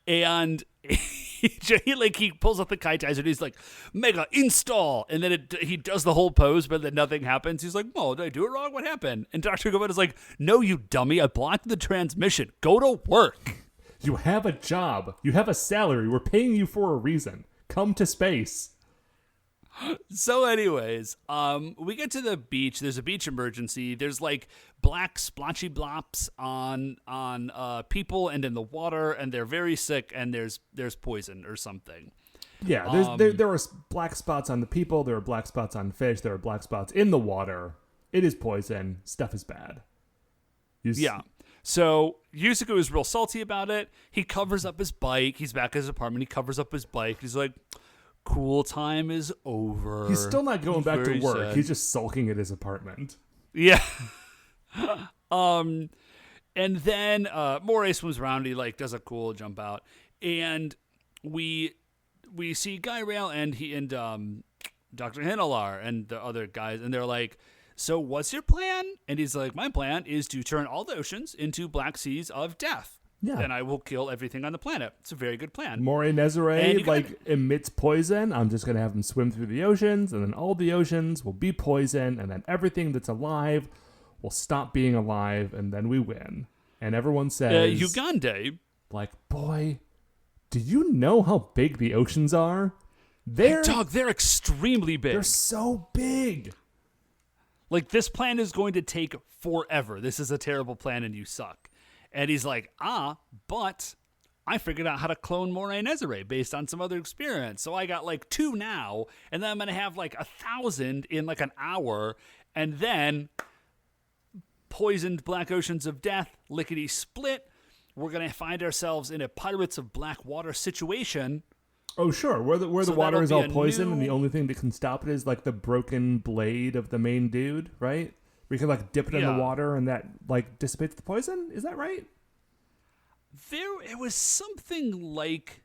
and he pulls up the Kaitizer and he's like, Mega install, and then he does the whole pose, but then nothing happens. He's like, oh, did I do it wrong? What happened? And Dr. Kabuta's like, no, you dummy, I blocked the transmission. Go to work. You have a job. You have a salary. We're paying you for a reason. Come to space. So anyways, we get to the beach. There's a beach emergency. There's like black splotchy blops on people and in the water, and they're very sick, and there's poison or something. Yeah, there are black spots on the people. There are black spots on fish. There are black spots in the water. It is poison. Stuff is bad. Yeah. So Yusuke is real salty about it. He covers up his bike. He's back at his apartment. He covers up his bike. He's like, cool time is over. He's still not going back to work. Sad. He's just sulking at his apartment. Yeah. And then Moray swims around. He like does a cool jump out, and we see Guy Rail and Dr. Hinelar and the other guys, and they're like, so what's your plan? And he's like, my plan is to turn all the oceans into black seas of death. Yeah. And I will kill everything on the planet. It's a very good plan. Moray Nezare emits poison. I'm just going to have him swim through the oceans, and then all the oceans will be poison, and then everything that's alive will stop being alive, and then we win. And everyone says, Ugande. Like, boy, do you know how big the oceans are? Hey, dog, they're extremely big. They're so big. Like, this plan is going to take forever. This is a terrible plan, and you suck. And he's like, but I figured out how to clone Moray Nezare based on some other experience. So I got like 2 now, and then I'm going to have like 1,000 in like an hour, and then poisoned black oceans of death, lickety split. We're going to find ourselves in a Pirates of Black Water situation. Oh, sure. Where the water is all poison, and the only thing that can stop it is like the broken blade of the main dude, right? We can like dip it in the water, and that like dissipates the poison. Is that right? It was something like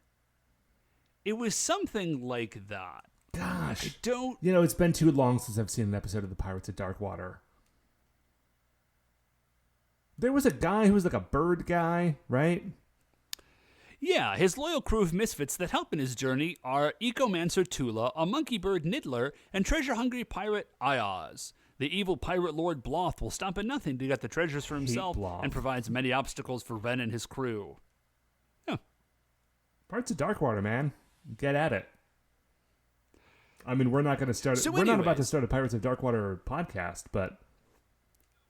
that. Gosh, I don't. You know, it's been too long since I've seen an episode of the Pirates of Dark Water. There was a guy who was like a bird guy, right? Yeah, his loyal crew of misfits that help in his journey are Ecomancer Tula, a monkey bird Niddler, and treasure-hungry pirate Ayaz. The evil pirate lord Bloth will stop at nothing to get the treasures for himself and provides many obstacles for Ren and his crew. Yeah. Pirates of Darkwater, man. Get at it. I mean, we're not going to start. We're not about to start a Pirates of Darkwater podcast, but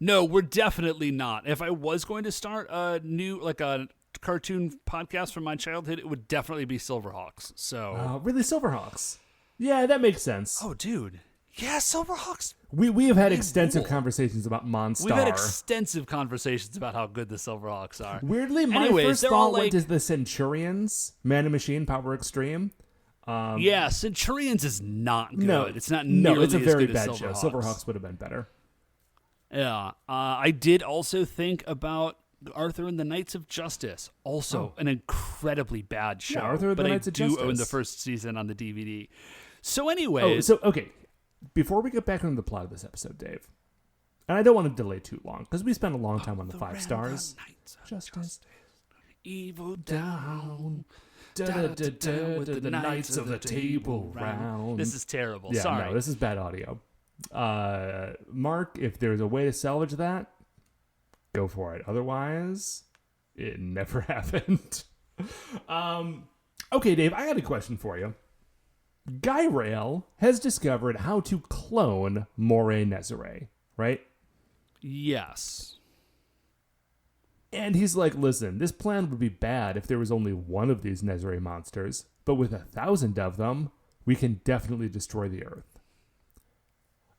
no, we're definitely not. If I was going to start a new, like a cartoon podcast from my childhood, it would definitely be Silverhawks. So really, Silverhawks? Yeah, that makes sense. Oh, dude. Yeah, Silverhawks. We have had extensive conversations about Monstar. We've had extensive conversations about how good the Silverhawks are. Weirdly, my first thought went to the Centurions, Man and Machine, Power Extreme. Yeah, Centurions is not good. No, it's not nearly it's a as very good as bad show. Silverhawks. Silverhawks would have been better. Yeah, I did also think about Arthur and the Knights of Justice. Also, an incredibly bad show. Yeah, Arthur and the Knights of Justice. But I do own the first season on the DVD. So anyways... okay. Before we get back into the plot of this episode, Dave, and I don't want to delay too long, because we spent a long time on the 5 stars. Justice. Evil down. With the Knights of the Table Round. This is terrible. Yeah, Sorry. No, this is bad audio. Mark, if there's a way to salvage that, go for it. Otherwise, it never happened. Okay, Dave, I got a question for you. Guy Rail has discovered how to clone Moray Nezare, right? Yes. And he's like, listen, this plan would be bad if there was only one of these Nezare monsters, but with 1,000 of them, we can definitely destroy the Earth.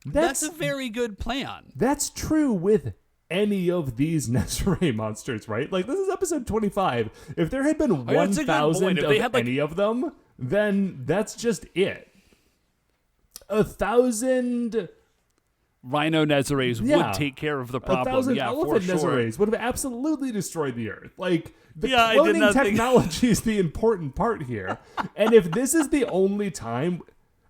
That's a very good plan. That's true with any of these Nezare monsters, right? Like, this is episode 25. If there had been 1,000 of any of them, then that's just it. 1,000 Rhino Nezares would take care of the problem. 1,000 yeah, elephant for sure. Nezares would have absolutely destroyed the Earth. Like, the I did cloning not think- technology is the important part here. And if this is the only time...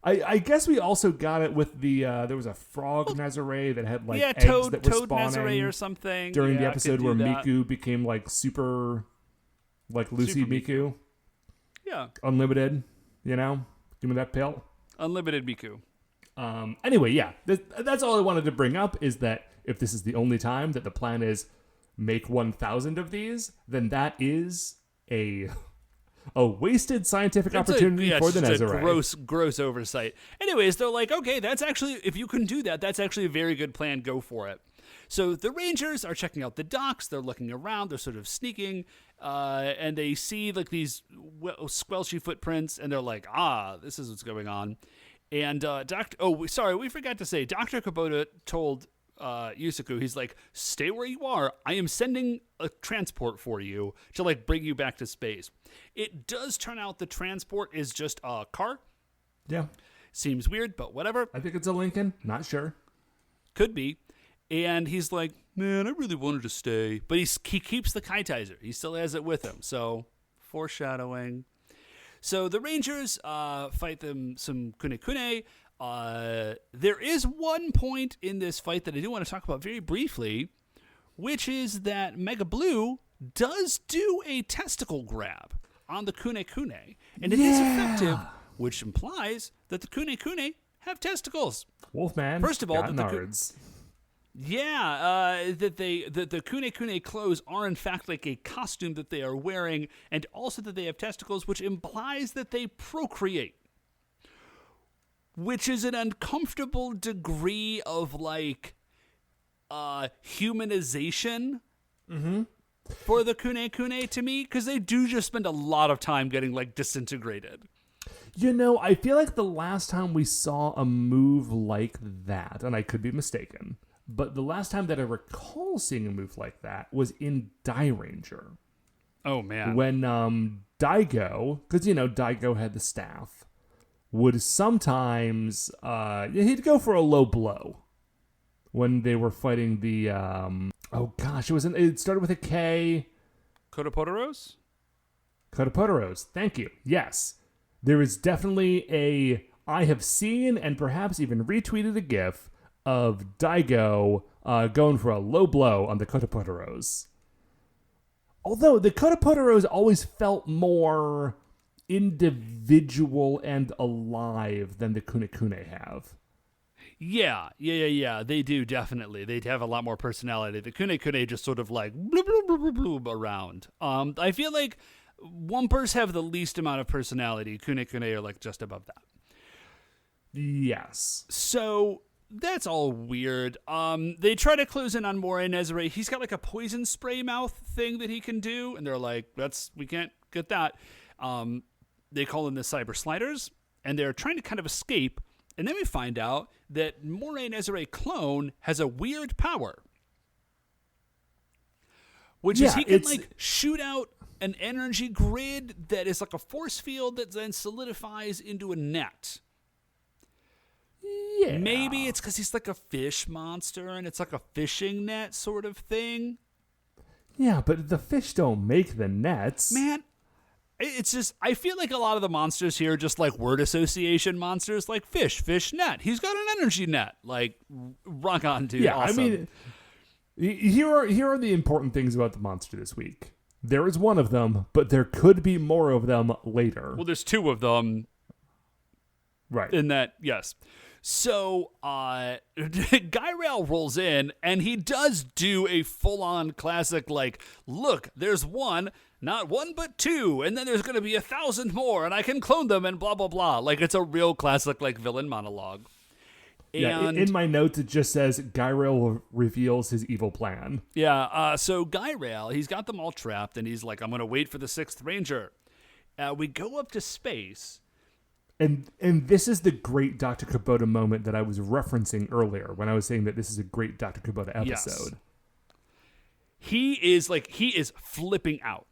I guess we also got it with the... there was a frog Nezare that had, like, eggs Toad that were Nezare spawning or something. during the Yeah, episode could where do that. Miku became, like, super... Like, Lucy Super Miku. Yeah. Unlimited, you know? Give me that pill. Unlimited Miku. Anyway, yeah, that's all I wanted to bring up is that if this is the only time that the plan is make 1,000 of these, then that is a wasted scientific opportunity for the it's Nezare. a gross oversight. Anyways, they're like, okay, that's actually, if you can do that, that's actually a very good plan. Go for it. So the Rangers are checking out the docks. They're looking around. They're sort of sneaking, and they see like these squelchy footprints, and they're like, this is what's going on. And we forgot to say, Dr. Kubota told Yusaku, he's like, stay where you are. I am sending a transport for you to like bring you back to space. It does turn out the transport is just a car. Yeah. Seems weird, but whatever. I think it's a Lincoln. Not sure. Could be. And he's like, man, I really wanted to stay. But he keeps the Kaitizer. He still has it with him. So, foreshadowing. So the Rangers fight them some kune-kune. There is one point in this fight that I do want to talk about very briefly, which is that Mega Blue does do a testicle grab on the kune-kune. And it is effective, which implies that the kune-kune have testicles. Wolfman. First of all, got nards. that the kune-kune clothes are in fact like a costume that they are wearing, and also that they have testicles, which implies that they procreate, which is an uncomfortable degree of like humanization for the kune-kune to me, because they do just spend a lot of time getting like disintegrated. You know, I feel like the last time we saw a move like that, and I could be mistaken, but the last time that I recall seeing a move like that was in Ranger. Oh, man. When Daigo, because, you know, Daigo had the staff, would sometimes, he'd go for a low blow when they were fighting the, it started with a K. Kotopodoros? Kotopodoros, thank you. Yes. There is definitely I have seen and perhaps even retweeted a GIF of Daigo going for a low blow on the Kotopodoros. Although the Kotopodoros always felt more individual and alive than the Kune-kune have. Yeah. They do, definitely. They have a lot more personality. The Kune-kune just sort of like bloop, bloop, bloop, bloop, bloop around. I feel like Wumpers have the least amount of personality. Kune-kune are like just above that. Yes. So that's all weird. They try to close in on Morai Nezare. He's got like a poison spray mouth thing that he can do, and they're like, we can't get that. They call in the Cyber Sliders, and they're trying to kind of escape. And then we find out that Morai Nezare clone has a weird power, which is he can like shoot out an energy grid that is like a force field that then solidifies into a net. Yeah. Maybe it's because he's like a fish monster and it's like a fishing net sort of thing. Yeah, but the fish don't make the nets. Man, it's just, I feel like a lot of the monsters here are just like word association monsters, like fish, net. He's got an energy net. Like, rock on, dude. Yeah, awesome. I mean, here are the important things about the monster this week. There is one of them, but there could be more of them later. Well, there's two of them. Right. In that, yes. So, Guirail rolls in, and he does do a full-on classic, like, look, there's one, not one, but two, and then there's going to be 1,000 more, and I can clone them, and blah, blah, blah. Like, it's a real classic, like, villain monologue. Yeah, in my notes, it just says Guirail reveals his evil plan. Yeah, so Guirail, he's got them all trapped, and he's like, I'm going to wait for the 6th Ranger. We go up to space. And this is the great Dr. Kubota moment that I was referencing earlier when I was saying that this is a great Dr. Kubota episode. Yes. He is flipping out.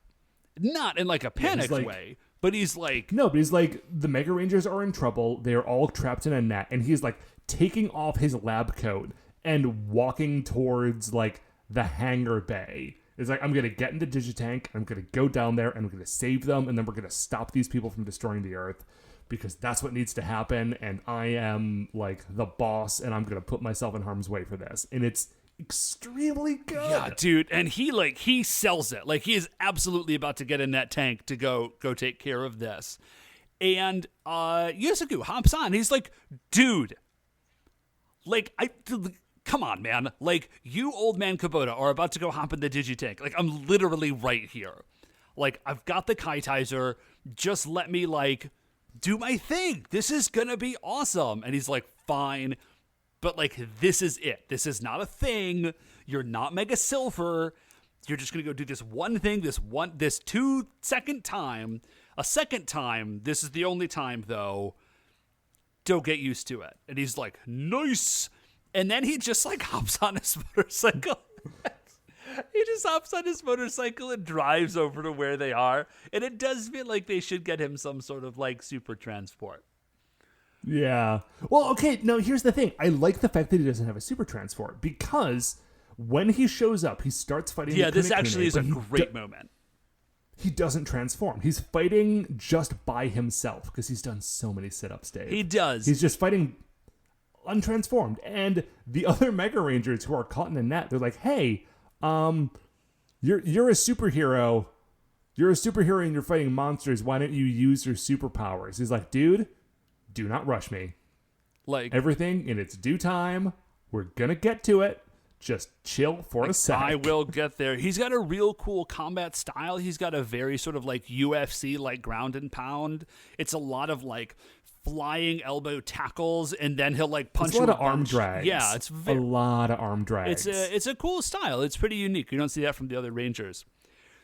Not in like a panicked way, but he's like... No, but he's like, the Mega Rangers are in trouble. They're all trapped in a net. And he's like taking off his lab coat and walking towards like the hangar bay. It's like, I'm going to get into Digitank, I'm going to go down there, and I'm going to save them, and then we're going to stop these people from destroying the Earth, because that's what needs to happen, and I am, like, the boss, and I'm going to put myself in harm's way for this. And it's extremely good. Yeah, dude, and he sells it. Like, he is absolutely about to get in that tank to go take care of this. And Yusaku hops on. He's like, dude, like, come on, man. Like, you old man Kubota are about to go hop in the Digitank. Like, I'm literally right here. Like, I've got the Kaitizer. Just let me, like, do my thing. This is gonna be awesome. And he's like, fine. But, like, this is it. This is not a thing. You're not Mega Silver. You're just gonna go do this one thing, this 2 second time. A second time. This is the only time, though. Don't get used to it. And he's like, nice. And then he just, like, hops on his motorcycle. He just hops on his motorcycle and drives over to where they are. And it does feel like they should get him some sort of, like, super transport. Yeah. Well, okay, no, here's the thing. I like the fact that he doesn't have a super transport, because when he shows up, he starts fighting the this Kunekune, actually is a great moment. He doesn't transform. He's fighting just by himself, because he's done so many sit-ups, Dave. He does. He's just fighting untransformed. And the other Mega Rangers who are caught in the net, they're like, hey, you're a superhero. You're a superhero and you're fighting monsters. Why don't you use your superpowers? He's like, dude, do not rush me. Like, everything in its due time. We're gonna get to it. Just chill for a sec. I will get there. He's got a real cool combat style. He's got a very sort of like UFC, like ground and pound. It's a lot of like flying elbow tackles, and then he'll like punch. It's a lot of arm drags. Yeah, it's a lot of arm drags. It's a cool style. It's pretty unique. You don't see that from the other Rangers.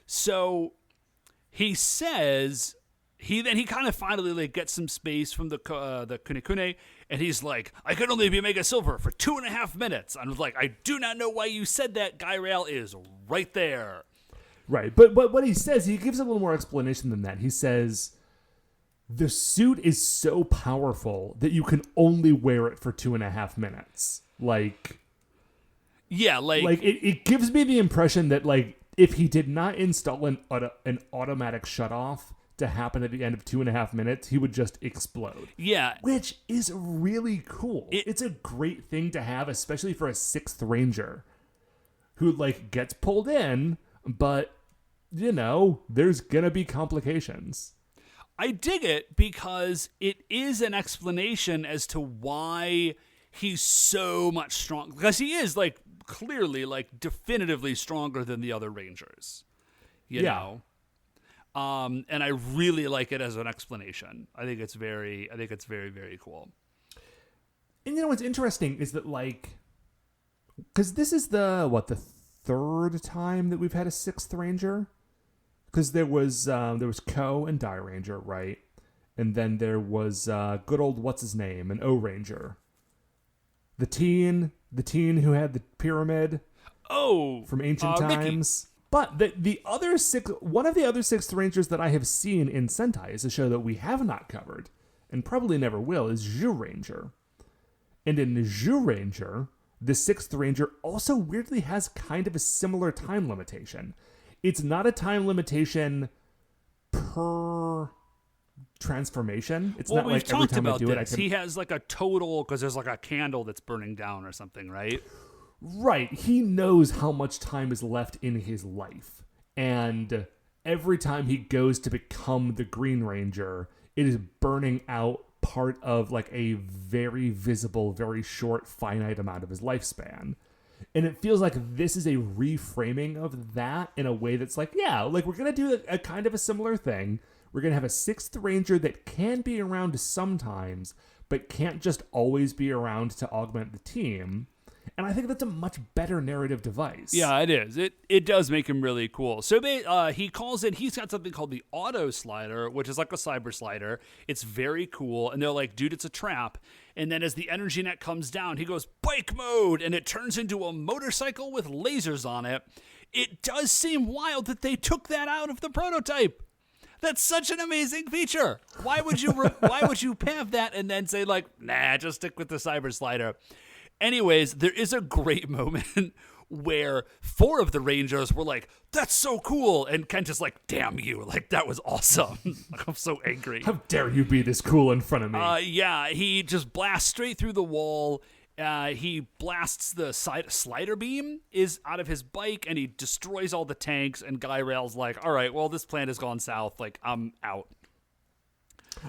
So he says he kind of finally like gets some space from the Kunekune, and he's like, I could only be Mega Silver for 2.5 minutes. I was like, I do not know why you said that. Guy Rail is right there. Right, but what he says, he gives a little more explanation than that. He says, the suit is so powerful that you can only wear it for 2.5 minutes. Like, yeah, like it gives me the impression that like if he did not install an automatic shutoff to happen at the end of 2.5 minutes, he would just explode. Yeah, which is really cool. It's a great thing to have, especially for a 6th Ranger who like gets pulled in, but you know there's gonna be complications. I dig it because it is an explanation as to why he's so much stronger. Because he is, like, clearly, like, definitively stronger than the other Rangers. You know? And I really like it as an explanation. I think it's very, very cool. And you know what's interesting is that, like, because this is the 3rd time that we've had a 6th Ranger? Because there was Ko and Die Ranger, right? And then there was good old what's his name, an O Ranger, the teen who had the pyramid. Oh, from ancient times. Ricky. But one of the other 6th Rangers that I have seen in Sentai is a show that we have not covered, and probably never will, is Zyuranger. And in Zyuranger, the 6th Ranger also weirdly has kind of a similar time limitation. It's not a time limitation per transformation. It's not like every time I do it, I can... He has like a total, because there's like a candle that's burning down or something, right? Right. He knows how much time is left in his life. And every time he goes to become the Green Ranger, it is burning out part of like a very visible, very short, finite amount of his lifespan. And it feels like this is a reframing of that in a way that's like, yeah, like we're going to do a kind of a similar thing. We're going to have a 6th Ranger that can be around sometimes, but can't just always be around to augment the team. And I think that's a much better narrative device. Yeah, it is. It does make him really cool. So he calls in, he's got something called the Auto Slider, which is like a cyber slider. It's very cool. And they're like, dude, it's a trap. And then as the energy net comes down, he goes bike mode, and it turns into a motorcycle with lasers on it. It does seem wild that they took that out of the prototype. That's such an amazing feature. Why would you have that and then say like, nah, just stick with the cyber slider? Anyways, there is a great moment where 4 of the Rangers were like, "That's so cool," and Kent is like, "Damn you! Like that was awesome." Like, I'm so angry. How dare you be this cool in front of me? Yeah, he just blasts straight through the wall. He blasts the slider beam is out of his bike, and he destroys all the tanks. And Guy Rail's like, "All right, well, this plan has gone south. Like, I'm out."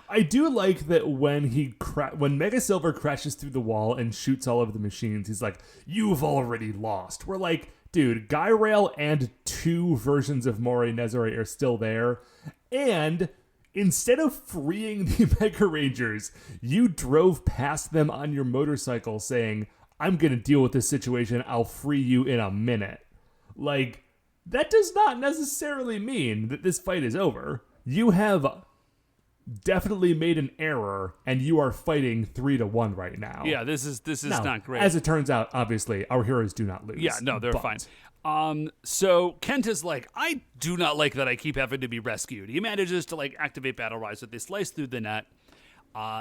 I do like that when when Mega Silver crashes through the wall and shoots all of the machines, he's like, "You've already lost." We're like, dude, Guy Rail and 2 versions of Moray Nezare are still there, and instead of freeing the Mega Rangers, you drove past them on your motorcycle saying, "I'm gonna deal with this situation. I'll free you in a minute." Like, that does not necessarily mean that this fight is over. You have definitely made an error, and you are fighting 3-1 right now. Yeah, this is now, not great. As it turns out, obviously, our heroes do not lose. Yeah, no, they're but fine. So Kent is like, "I do not like that I keep having to be rescued." He manages to like activate Battle Rise, but they slice through the net.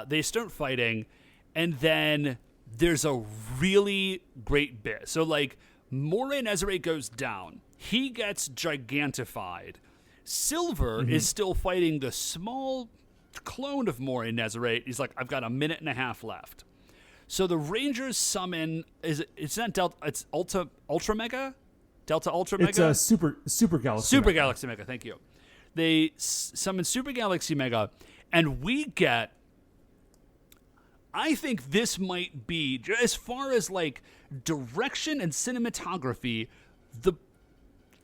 They start fighting, and then there's a really great bit. So like, Moray Nezare goes down. He gets gigantified. Silver is still fighting the small clone of Moray Nezare. He's like, "I've got a minute and a half left." So the Rangers summon, it's not Delta, it's Ultra Mega? Delta Ultra Mega? It's a Super Galaxy Super Mega. Galaxy Mega, thank you. They summon Super Galaxy Mega, and we get, I think this might be, as far as like direction and cinematography, the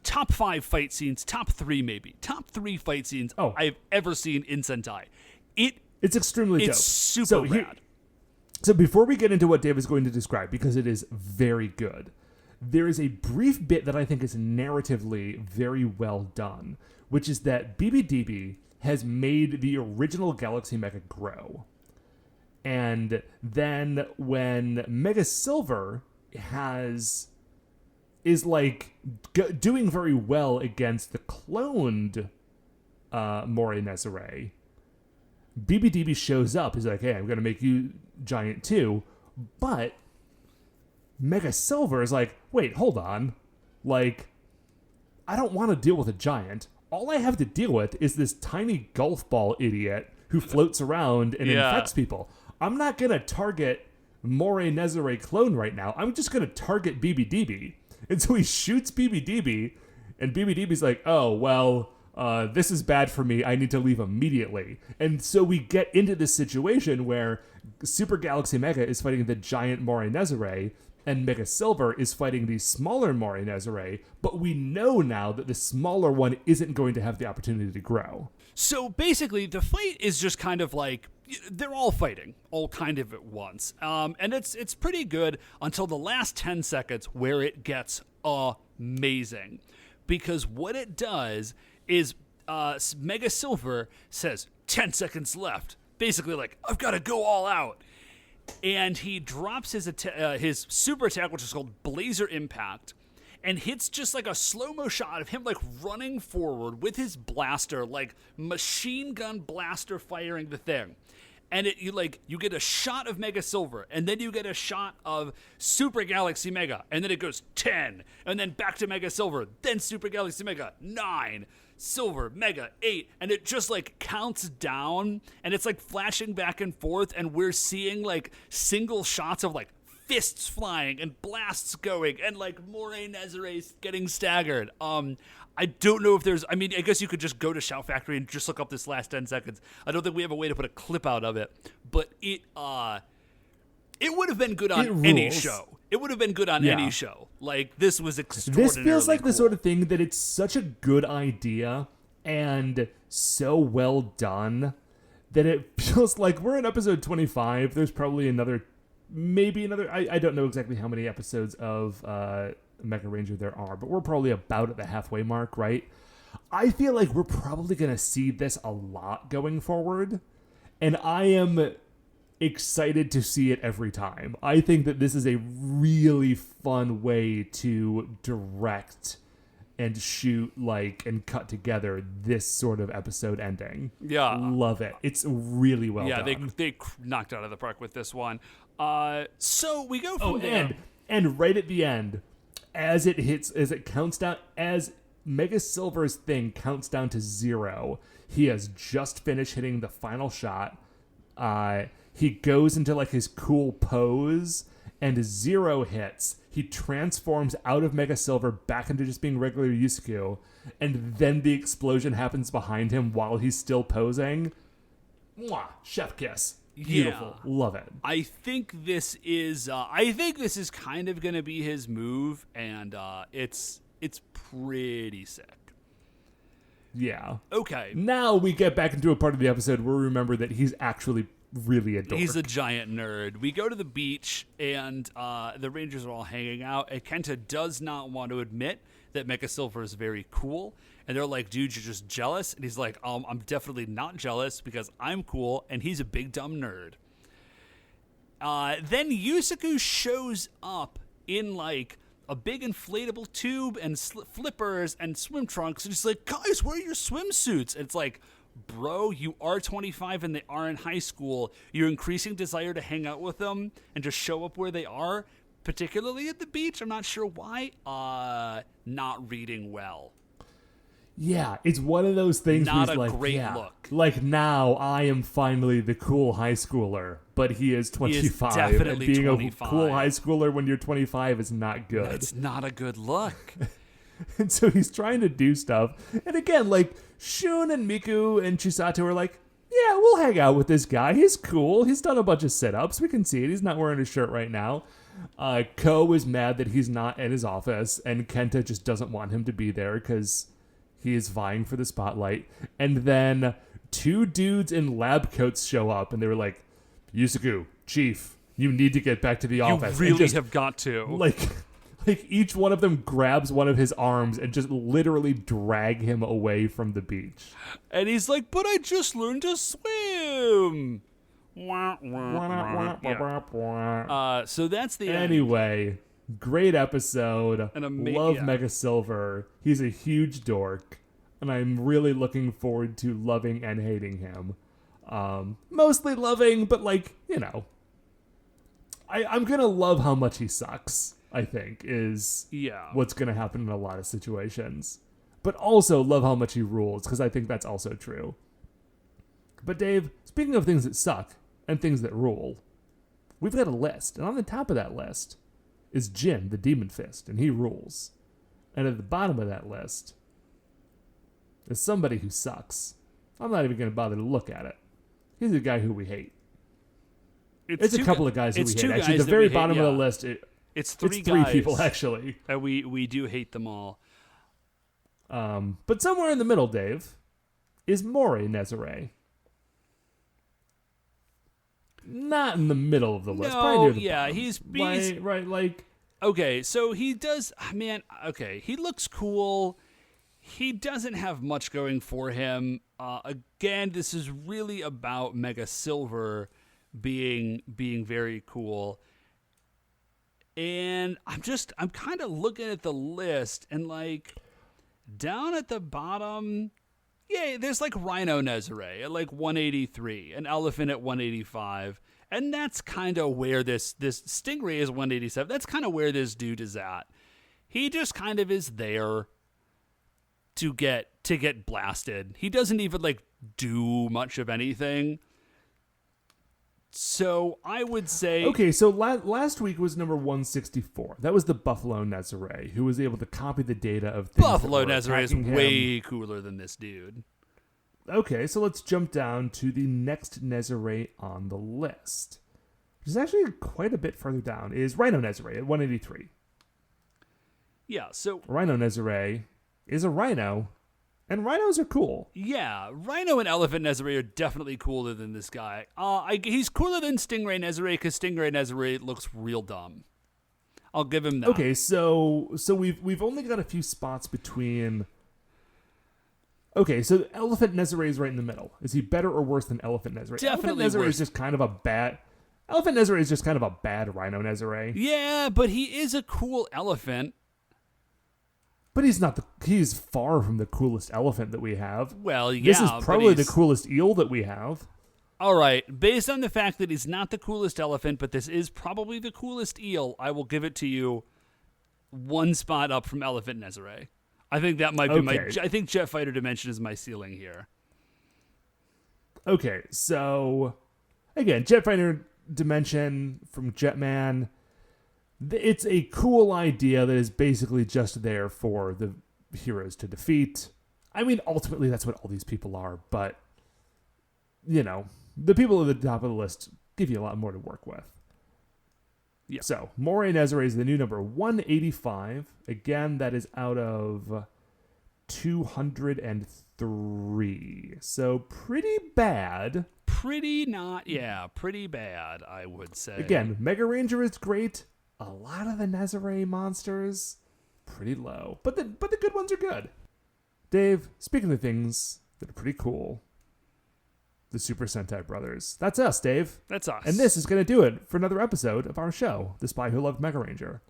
top 5 fight scenes, top 3 maybe, top 3 fight scenes I've ever seen in Sentai. It's extremely dope. It's super rad. So before we get into what Dave is going to describe, because it is very good, there is a brief bit that I think is narratively very well done, which is that BBDB has made the original Galaxy Mega grow. And then when Mega Silver is like doing very well against the cloned Moray Nezare, BBDB shows up. He's like, "Hey, I'm going to make you giant too." But Mega Silver is like, "Wait, hold on. Like, I don't want to deal with a giant. All I have to deal with is this tiny golf ball idiot who floats around and infects people. I'm not going to target Moray Nezare clone right now. I'm just going to target BBDB." And so he shoots BBDB, and BBDB's like, "Oh, well, this is bad for me. I need to leave immediately." And so we get into this situation where Super Galaxy Mega is fighting the giant Moray Nezare, and Mega Silver is fighting the smaller Moray Nezare, but we know now that the smaller one isn't going to have the opportunity to grow. So basically, the fight is just kind of like, they're all fighting, all kind of at once. And it's pretty good until the last 10 seconds where it gets amazing. Because what it does is Mega Silver says, 10 seconds left. Basically like, I've got to go all out. And he drops his super attack, which is called Blazer Impact, and hits just like a slow-mo shot of him like running forward with his blaster, like machine gun blaster firing the thing. And you get a shot of Mega Silver, and then you get a shot of Super Galaxy Mega, and then it goes 10, and then back to Mega Silver, then Super Galaxy Mega, 9, Silver, Mega, 8, and it just like counts down, and it's like flashing back and forth, and we're seeing like single shots of like fists flying and blasts going, and like Moray Nezare getting staggered. I don't know if I guess you could just go to Shout Factory and just look up this last 10 seconds. I don't think we have a way to put a clip out of it, but it would have been good on any show. It would have been good on any show. Like, this was extraordinarily This feels like cool. the sort of thing that it's such a good idea and so well done that it feels like we're in episode 25. There's probably maybe another, I don't know exactly how many episodes of Megaranger there are, but we're probably about at the halfway mark, right? I feel like we're probably going to see this a lot going forward, and I am excited to see it every time. I think that this is a really fun way to direct and shoot and cut together this sort of episode ending. Yeah. Love it. It's really well done. Yeah, they knocked out of the park with this one. So we go from there. And right at the end, as it counts down, as Mega Silver's thing counts down to 0, he has just finished hitting the final shot. He goes into like his cool pose, and 0 hits. He transforms out of Mega Silver back into just being regular Yusuke, and then the explosion happens behind him while he's still posing. Mwah! Chef kiss. Beautiful. Yeah. Love it. I think this is kind of going to be his move, and it's pretty sick. Yeah. Okay. Now we get back into a part of the episode where we remember that he's actually really a dork. He's a giant nerd. We go to the beach, and the Rangers are all hanging out, and Kenta does not want to admit that Mecha Silver is very cool. And they're like, dude, you're just jealous? And he's like, I'm definitely not jealous because I'm cool, and he's a big dumb nerd. Then Yusaku shows up in like a big inflatable tube and flippers and swim trunks, and he's like, guys, where are your swimsuits? And it's like, bro, you are 25 and they are in high school. Your increasing desire to hang out with them and just show up where they are, particularly at the beach, I'm not sure why, not reading well. Yeah, it's one of those things Not where a he's like, great yeah, look. like now I am finally the cool high schooler, but he is 25. definitely and being 25. a cool high schooler when you're 25 is not good. It's not a good look. And so he's trying to do stuff. And again, like, Shun and Miku and Chisato are like, yeah, we'll hang out with this guy. He's cool. He's done a bunch of sit-ups. We can see it. He's not wearing a shirt right now. Ko is mad that he's not in his office, and Kenta just doesn't want him to be there because he is vying for the spotlight. And then 2 dudes in lab coats show up, and they were like, Yusaku, Chief, you need to get back to the office. You really just, have got to. Like each one of them grabs one of his arms and just literally drag him away from the beach. And he's like, but I just learned to swim. Yeah. So that's the end. Anyway, great episode. Love yeah. Mega Silver. He's a huge dork, and I'm really looking forward to loving and hating him. Mostly loving, but like, you know, I'm gonna love how much he sucks, I think, is what's gonna happen in a lot of situations. But also love how much he rules, because I think that's also true. But Dave, speaking of things that suck and things that rule, we've got a list, and on the top of that list is Jin, the Demon Fist, and he rules. And at the bottom of that list is somebody who sucks. I'm not even going to bother to look at it. He's a guy who we hate. It's a couple of guys who we hate. Actually, the very bottom of the list, it's three people, actually. And we do hate them all. But somewhere in the middle, Dave, is Mori Nezare. Not in the middle of the list. Probably near the bottom. he's right, like. Okay, so he does. He looks cool. He doesn't have much going for him. Again, this is really about Mega Silver being very cool. And I'm kind of looking at the list, and like down at the bottom, there's like Rhino Nezare at like 183, an Elephant at 185. And that's kind of where this Stingray is 187. That's kind of where this dude is at. He just kind of is there to get blasted. He doesn't even like do much of anything. So I would say... Okay, so last week was number 164. That was the Buffalo Nezare, who was able to copy the data of things. Buffalo Nezare is way cooler than this dude. Okay, so let's jump down to the next Nezare on the list, which is actually quite a bit further down, is Rhino Nezare at 183. Yeah, so... Rhino Nezare is a rhino, and rhinos are cool. Yeah, Rhino and Elephant Nezare are definitely cooler than this guy. He's cooler than Stingray Nezare, because Stingray Nezare looks real dumb. I'll give him that. Okay, so we've only got a few spots between... Okay, so Elephant Nezare is right in the middle. Is he better or worse than Elephant Nezare? Definitely Elephant Nezare worse. is just kind of a bad... Elephant Nezare is just kind of a bad Rhino Nezare. Yeah, but he is a cool elephant. But he's far from the coolest elephant that we have. Well, yeah. This is probably the coolest eel that we have. All right, based on the fact that he's not the coolest elephant, but this is probably the coolest eel, I will give it to you one spot up from Elephant Nezare. I think that might be I think Jet Fighter Dimension is my ceiling here. Okay, so again, Jet Fighter Dimension from Jetman. It's a cool idea that is basically just there for the heroes to defeat. I mean, ultimately, that's what all these people are, but, you know, the people at the top of the list give you a lot more to work with. Yeah. So, Moray Nezare is the new number 185. Again, that is out of 203. So, pretty bad. Pretty bad, I would say. Again, Megaranger is great. A lot of the Nezare monsters, pretty low. But the good ones are good. Dave, speaking of things that are pretty cool, the Super Sentai Brothers. That's us, Dave. That's us. And this is going to do it for another episode of our show, The Spy Who Loved Megaranger.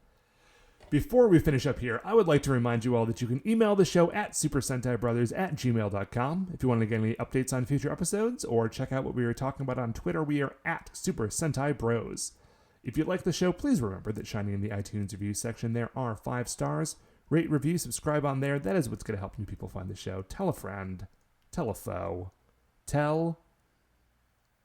Before we finish up here, I would like to remind you all that you can email the show at supersentaibrothers@gmail.com. If you want to get any updates on future episodes or check out what we were talking about on Twitter, we are at Super Sentai Bros. If you like the show, please remember that shining in the iTunes review section, there are 5 stars. Rate, review, subscribe on there. That is what's going to help new people find the show. Tell a friend. Tell a foe. Tell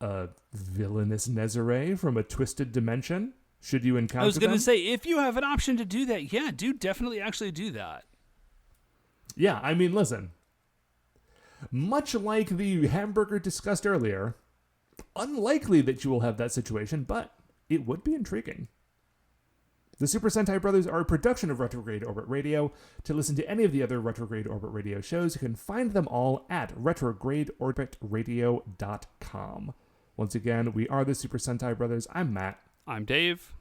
a villainous Nezare from a twisted dimension, should you encounter them. I was going to say, if you have an option to do that, yeah, do definitely actually do that. Yeah, I mean, listen. Much like the hamburger discussed earlier, unlikely that you will have that situation, but it would be intriguing. The Super Sentai Brothers are a production of Retrograde Orbit Radio. To listen to any of the other Retrograde Orbit Radio shows, you can find them all at retrogradeorbitradio.com. Once again, we are the Super Sentai Brothers. I'm Matt. I'm Dave.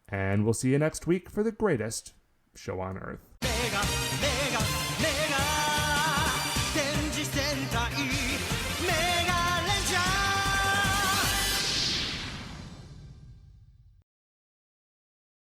And we'll see you next week for the greatest show on Earth. Mega